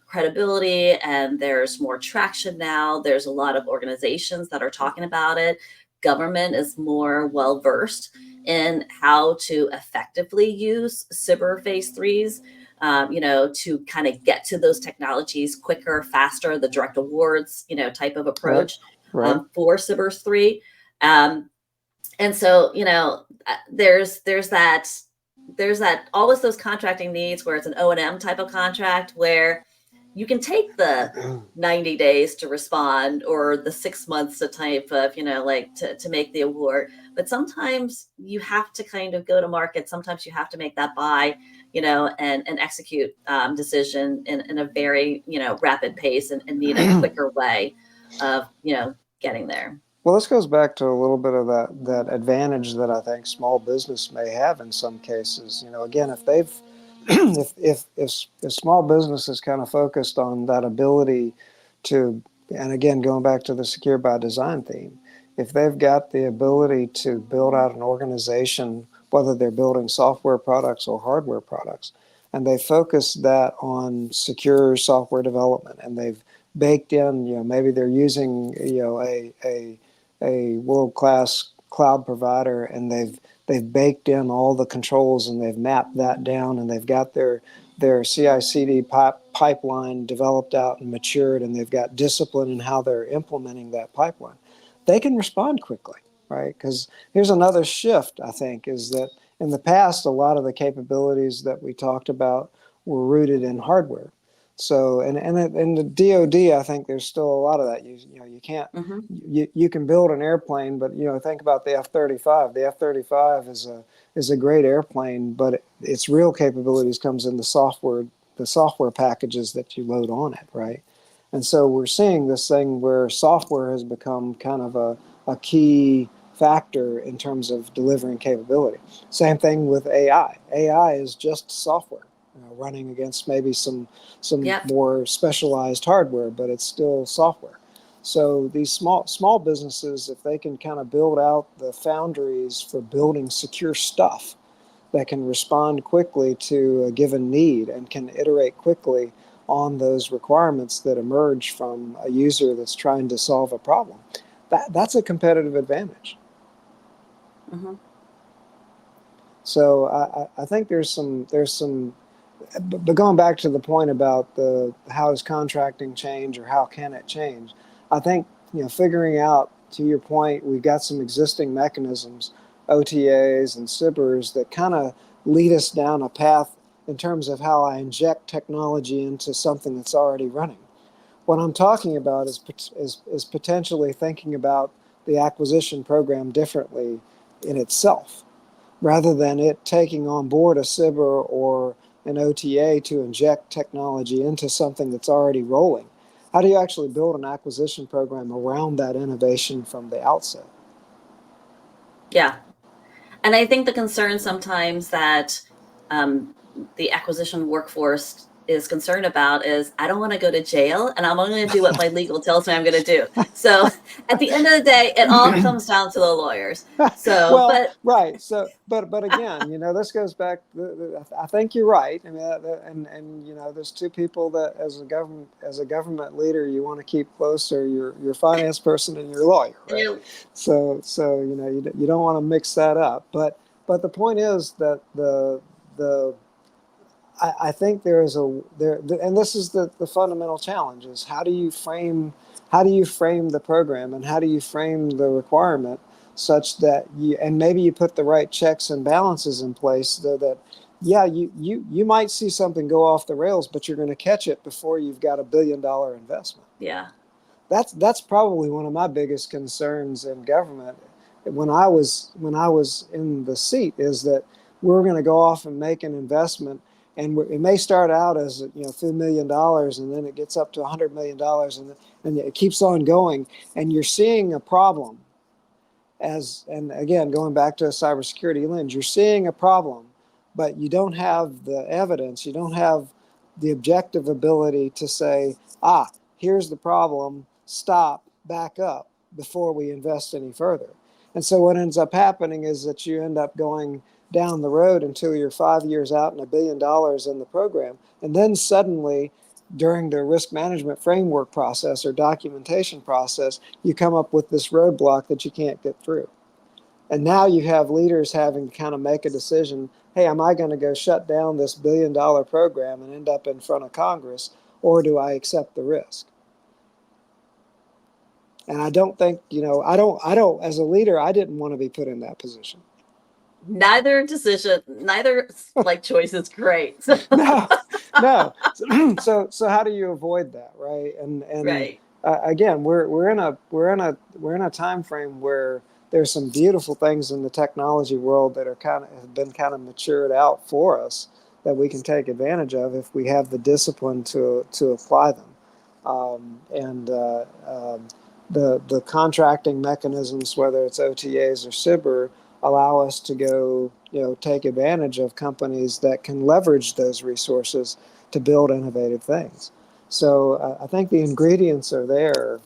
credibility, and there's more traction now. There's a lot of organizations that are talking about it. Government is more well versed in how to effectively use CIBR phase threes, to kind of get to those technologies quicker, faster, the direct awards, type of right, approach right. for CIBR 3. Um, and so, there's that always those contracting needs where it's an O&M type of contract, where you can take the 90 days to respond, or the 6 months to type of, to make the award. But sometimes you have to kind of go to market. Sometimes you have to make that buy, and execute decision in a very, rapid pace, and need a quicker way of, getting there. Well, this goes back to a little bit of that advantage that I think small business may have in some cases. Again, if they've if small business is kind of focused on that ability to, and again, going back to the secure by design theme, if they've got the ability to build out an organization, whether they're building software products or hardware products, and they focus that on secure software development, and they've baked in, maybe they're using, a world-class cloud provider, and they've baked in all the controls, and they've mapped that down, and they've got their CI/CD pipeline developed out and matured, and they've got discipline in how they're implementing that pipeline. They can respond quickly, right? Because here's another shift, I think, is that in the past, a lot of the capabilities that we talked about were rooted in hardware. So, and in the DoD, I think there's still a lot of that. You can't, Hmm. you can build an airplane, but think about the F-35. The F-35 is a great airplane, but its real capabilities comes in the software packages that you load on it, right? And so we're seeing this thing where software has become kind of a key factor in terms of delivering capability. Same thing with AI. AI is just software, running against maybe some Yep. more specialized hardware, but it's still software. So these small businesses, if they can kind of build out the foundries for building secure stuff that can respond quickly to a given need and can iterate quickly on those requirements that emerge from a user that's trying to solve a problem, that's a competitive advantage. Hmm. So I think there's some but going back to the point about the how does contracting change or how can it change, I think figuring out, to your point, we've got some existing mechanisms, OTAs and SIBRs, that kind of lead us down a path in terms of how I inject technology into something that's already running. What I'm talking about is potentially thinking about the acquisition program differently in itself, rather than it taking on board a CIBR or an OTA to inject technology into something that's already rolling. How do you actually build an acquisition program around that innovation from the outset? Yeah. And I think the concern sometimes that the acquisition workforce is concerned about is I don't want to go to jail and I'm only going to do what my legal tells me I'm going to do. So at the end of the day, it all comes down to the lawyers. So, Well, but right. So, but again, this goes back. I think you're right. I mean, and there's two people that, as a government leader, you want to keep closer. Your finance person and your lawyer, right? So you don't want to mix that up. But the point is that the I think there is and this is the fundamental challenge, is how do you frame the program, and how do you frame the requirement such that and maybe you put the right checks and balances in place, so that yeah, you might see something go off the rails, but you're going to catch it before you've got $1 billion investment. yeah. That's probably one of my biggest concerns in government when I was in the seat, is that we're going to go off and make an investment, and it may start out as a few $1 million, and then it gets up to $100 million, and it keeps on going, and you're seeing a problem. And again, going back to a cybersecurity lens, you're seeing a problem, but you don't have the evidence, you don't have the objective ability to say, here's the problem, stop, back up before we invest any further. And so what ends up happening is that you end up going down the road until you're 5 years out and $1 billion in the program. And then suddenly, during the risk management framework process or documentation process, you come up with this roadblock that you can't get through. And now you have leaders having to kind of make a decision, hey, am I going to go shut down this $1 billion program and end up in front of Congress, or do I accept the risk? And I don't think, as a leader, I didn't want to be put in that position. Neither choice is great. No. So how do you avoid that, right? And Right. Again, we're in a time frame where there's some beautiful things in the technology world that have been kind of matured out for us, that we can take advantage of if we have the discipline to apply them. And the contracting mechanisms, whether it's OTAs or CIBR, allow us to go, take advantage of companies that can leverage those resources to build innovative things. So I think the ingredients are there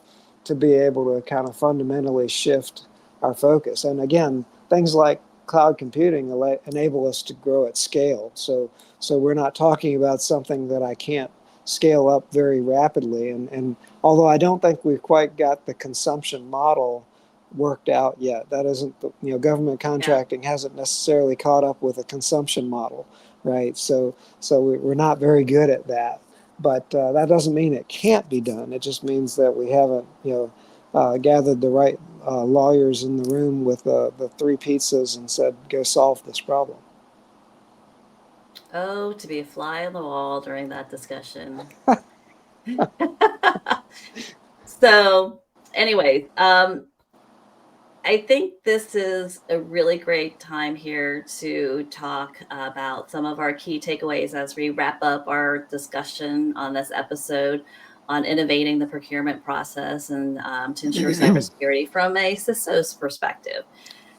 to be able to kind of fundamentally shift our focus. And again, things like cloud computing enable us to grow at scale. So we're not talking about something that I can't scale up very rapidly. And although I don't think we've quite got the consumption model worked out yet, that isn't, government contracting hasn't necessarily caught up with a consumption model, right? So we're not very good at that. But that doesn't mean it can't be done. It just means that we haven't, gathered the right lawyers in the room with the 3 pizzas and said, go solve this problem. Oh, to be a fly on the wall during that discussion. So, anyway, I think this is a really great time here to talk about some of our key takeaways as we wrap up our discussion on this episode on innovating the procurement process and to ensure cybersecurity from a CISO's perspective.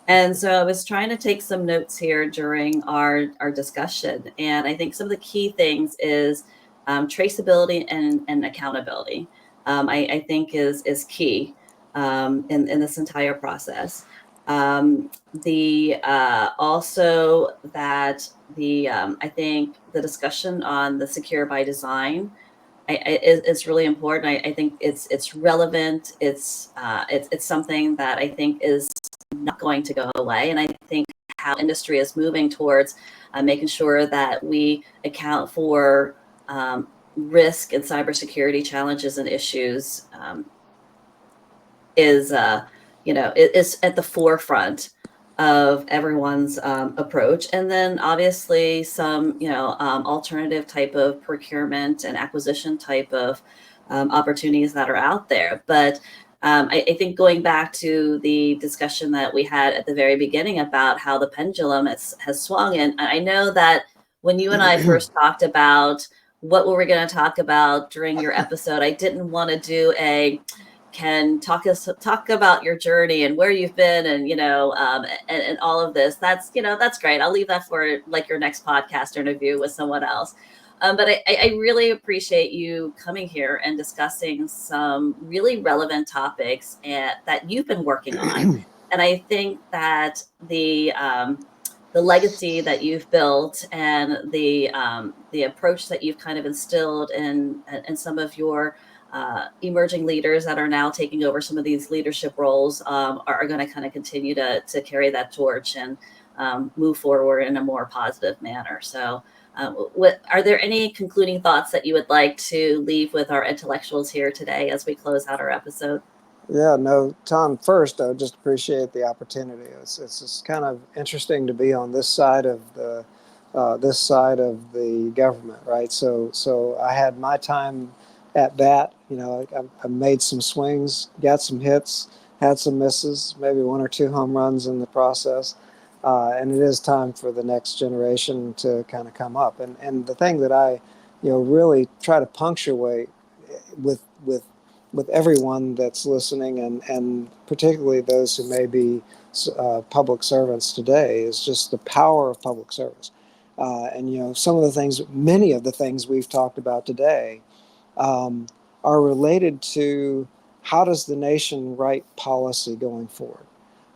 And so I was trying to take some notes here during our discussion. And I think some of the key things is traceability and accountability. I think is key in this entire process. The also that the I think the discussion on the secure by design is really important. I think it's relevant. It's something that I think is not going to go away, and I think how industry is moving towards making sure that we account for risk and cybersecurity challenges and issues is is at the forefront of everyone's approach. And then obviously some alternative type of procurement and acquisition type of opportunities that are out there. But I think going back to the discussion that we had at the very beginning about how the pendulum has swung, and I know that when you and I first talked about what were we going to talk about during your episode, I didn't want to do a can talk about your journey and where you've been, and and all of this. That's great. I'll leave that for like your next podcast interview with someone else. But I really appreciate you coming here and discussing some really relevant topics that you've been working on. And I think that the legacy that you've built and the approach that you've kind of instilled in some of your emerging leaders that are now taking over some of these leadership roles are going to kind of continue to carry that torch and move forward in a more positive manner. So are there any concluding thoughts that you would like to leave with our intellectuals here today as we close out our episode? Yeah, no, Tom, first, I just appreciate the opportunity. It's just kind of interesting to be on this side of the government, right? So I had my time at bat. I made some swings, got some hits, had some misses, maybe one or two home runs in the process. And it is time for the next generation to kind of come up. And the thing that I, really try to punctuate with everyone that's listening, and particularly those who may be public servants today, is just the power of public service. And many of the things we've talked about today are related to how does the nation write policy going forward.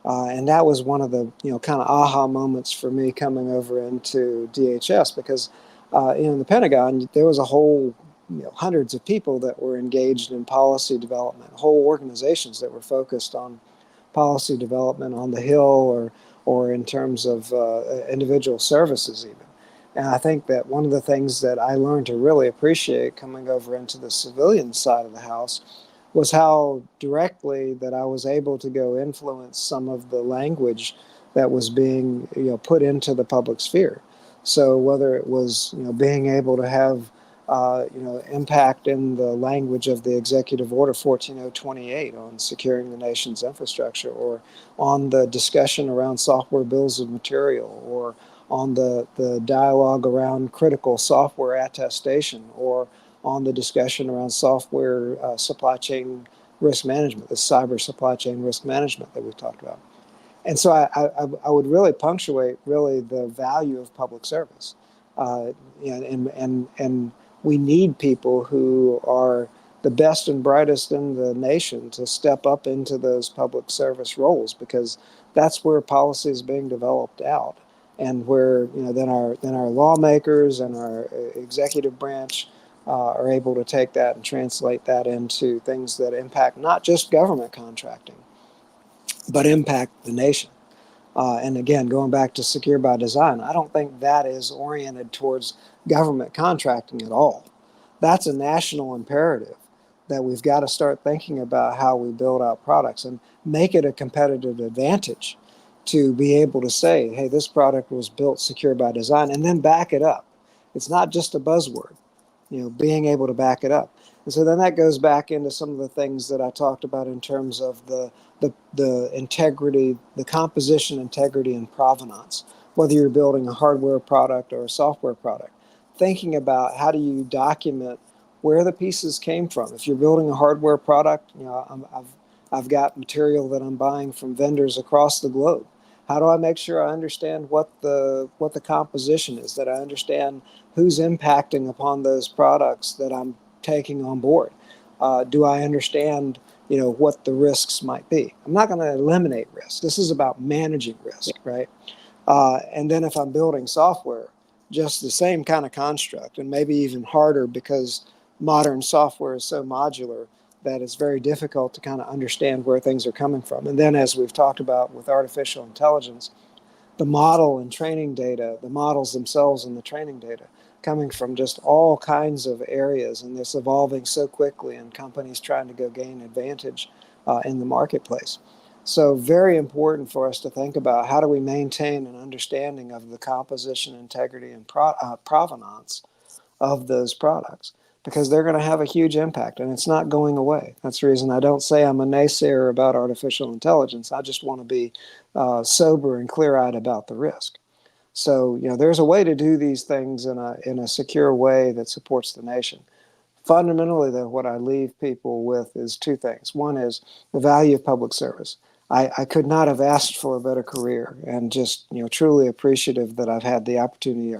And that was one of the kind of aha moments for me coming over into DHS, because in the Pentagon there was a whole hundreds of people that were engaged in policy development, whole organizations that were focused on policy development on the Hill or in terms of individual services even. And I think that one of the things that I learned to really appreciate coming over into the civilian side of the house was how directly that I was able to go influence some of the language that was being put into the public sphere. So whether it was being able to have impact in the language of the Executive Order 14028 on securing the nation's infrastructure, or on the discussion around software bills of material, or on the dialogue around critical software attestation, or on the discussion around software supply chain risk management, the cyber supply chain risk management that we've talked about. And so I would really punctuate really the value of public service. And we need people who are the best and brightest in the nation to step up into those public service roles, because that's where policy is being developed out, and where then our lawmakers and our executive branch are able to take that and translate that into things that impact not just government contracting, but impact the nation. And again, going back to secure by design, I don't think that is oriented towards government contracting at all. That's a national imperative that we've got to start thinking about how we build out products and make it a competitive advantage to be able to say, hey, this product was built secure by design, and then back it up. It's not just a buzzword, being able to back it up. And so then that goes back into some of the things that I talked about in terms of the integrity, the composition, integrity, and provenance, whether you're building a hardware product or a software product. Thinking about how do you document where the pieces came from. If you're building a hardware product, I've got material that I'm buying from vendors across the globe. How do I make sure I understand what the composition is, that I understand who's impacting upon those products that I'm taking on board? Do I understand what the risks might be? I'm not going to eliminate risk. This is about managing risk, right? And then if I'm building software, just the same kind of construct, and maybe even harder, because modern software is so modular that it's very difficult to kind of understand where things are coming from. And then, as we've talked about with artificial intelligence, the model and training data, the models themselves and the training data, coming from just all kinds of areas, and this evolving so quickly, and companies trying to go gain advantage in the marketplace. So very important for us to think about how do we maintain an understanding of the composition, integrity, and provenance of those products, because they're going to have a huge impact and it's not going away. That's the reason I don't say I'm a naysayer about artificial intelligence. I just want to be sober and clear-eyed about the risk. So, there's a way to do these things in a secure way that supports the nation. Fundamentally, though, what I leave people with is two things. One is the value of public service. I could not have asked for a better career, and just truly appreciative that I've had the opportunity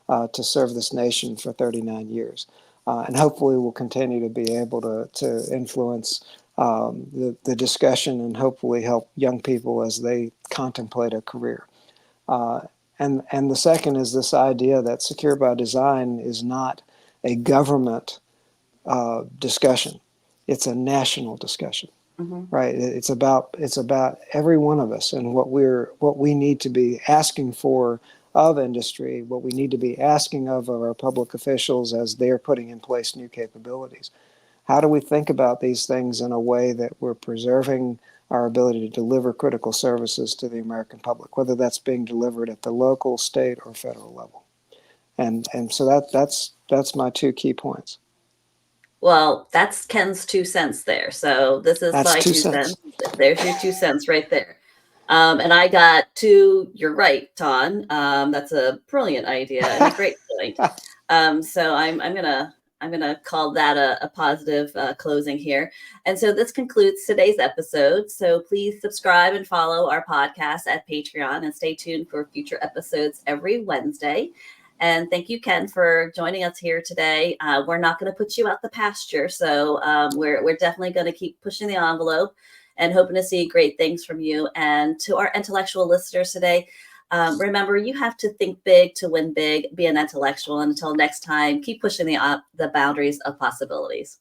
to serve this nation for 39 years, and hopefully we'll continue to be able to influence the discussion and hopefully help young people as they contemplate a career. Uh, and the second is this idea that secure by design is not a government discussion; it's a national discussion. Mm-hmm. Right? It's about every one of us and what we need to be asking for of industry, what we need to be asking of our public officials as they're putting in place new capabilities. How do we think about these things in a way that we're preserving our ability to deliver critical services to the American public, whether that's being delivered at the local, state, or federal level? And so that's my two key points. Well, that's Ken's 2 cents there. So this is That's my two 2 cents. cents. There's your 2 cents right there. And I got two. You're right, Ton. That's a brilliant idea and a great point. So I'm gonna call that a positive closing here. And so this concludes today's episode. So please subscribe and follow our podcast at Patreon, and stay tuned for future episodes every Wednesday. And thank you, Ken, for joining us here today. We're not going to put you out the pasture, so we're definitely going to keep pushing the envelope and hoping to see great things from you. And to our intellectual listeners today, remember, you have to think big to win big. Be an intellectual. And until next time, keep pushing the boundaries of possibilities.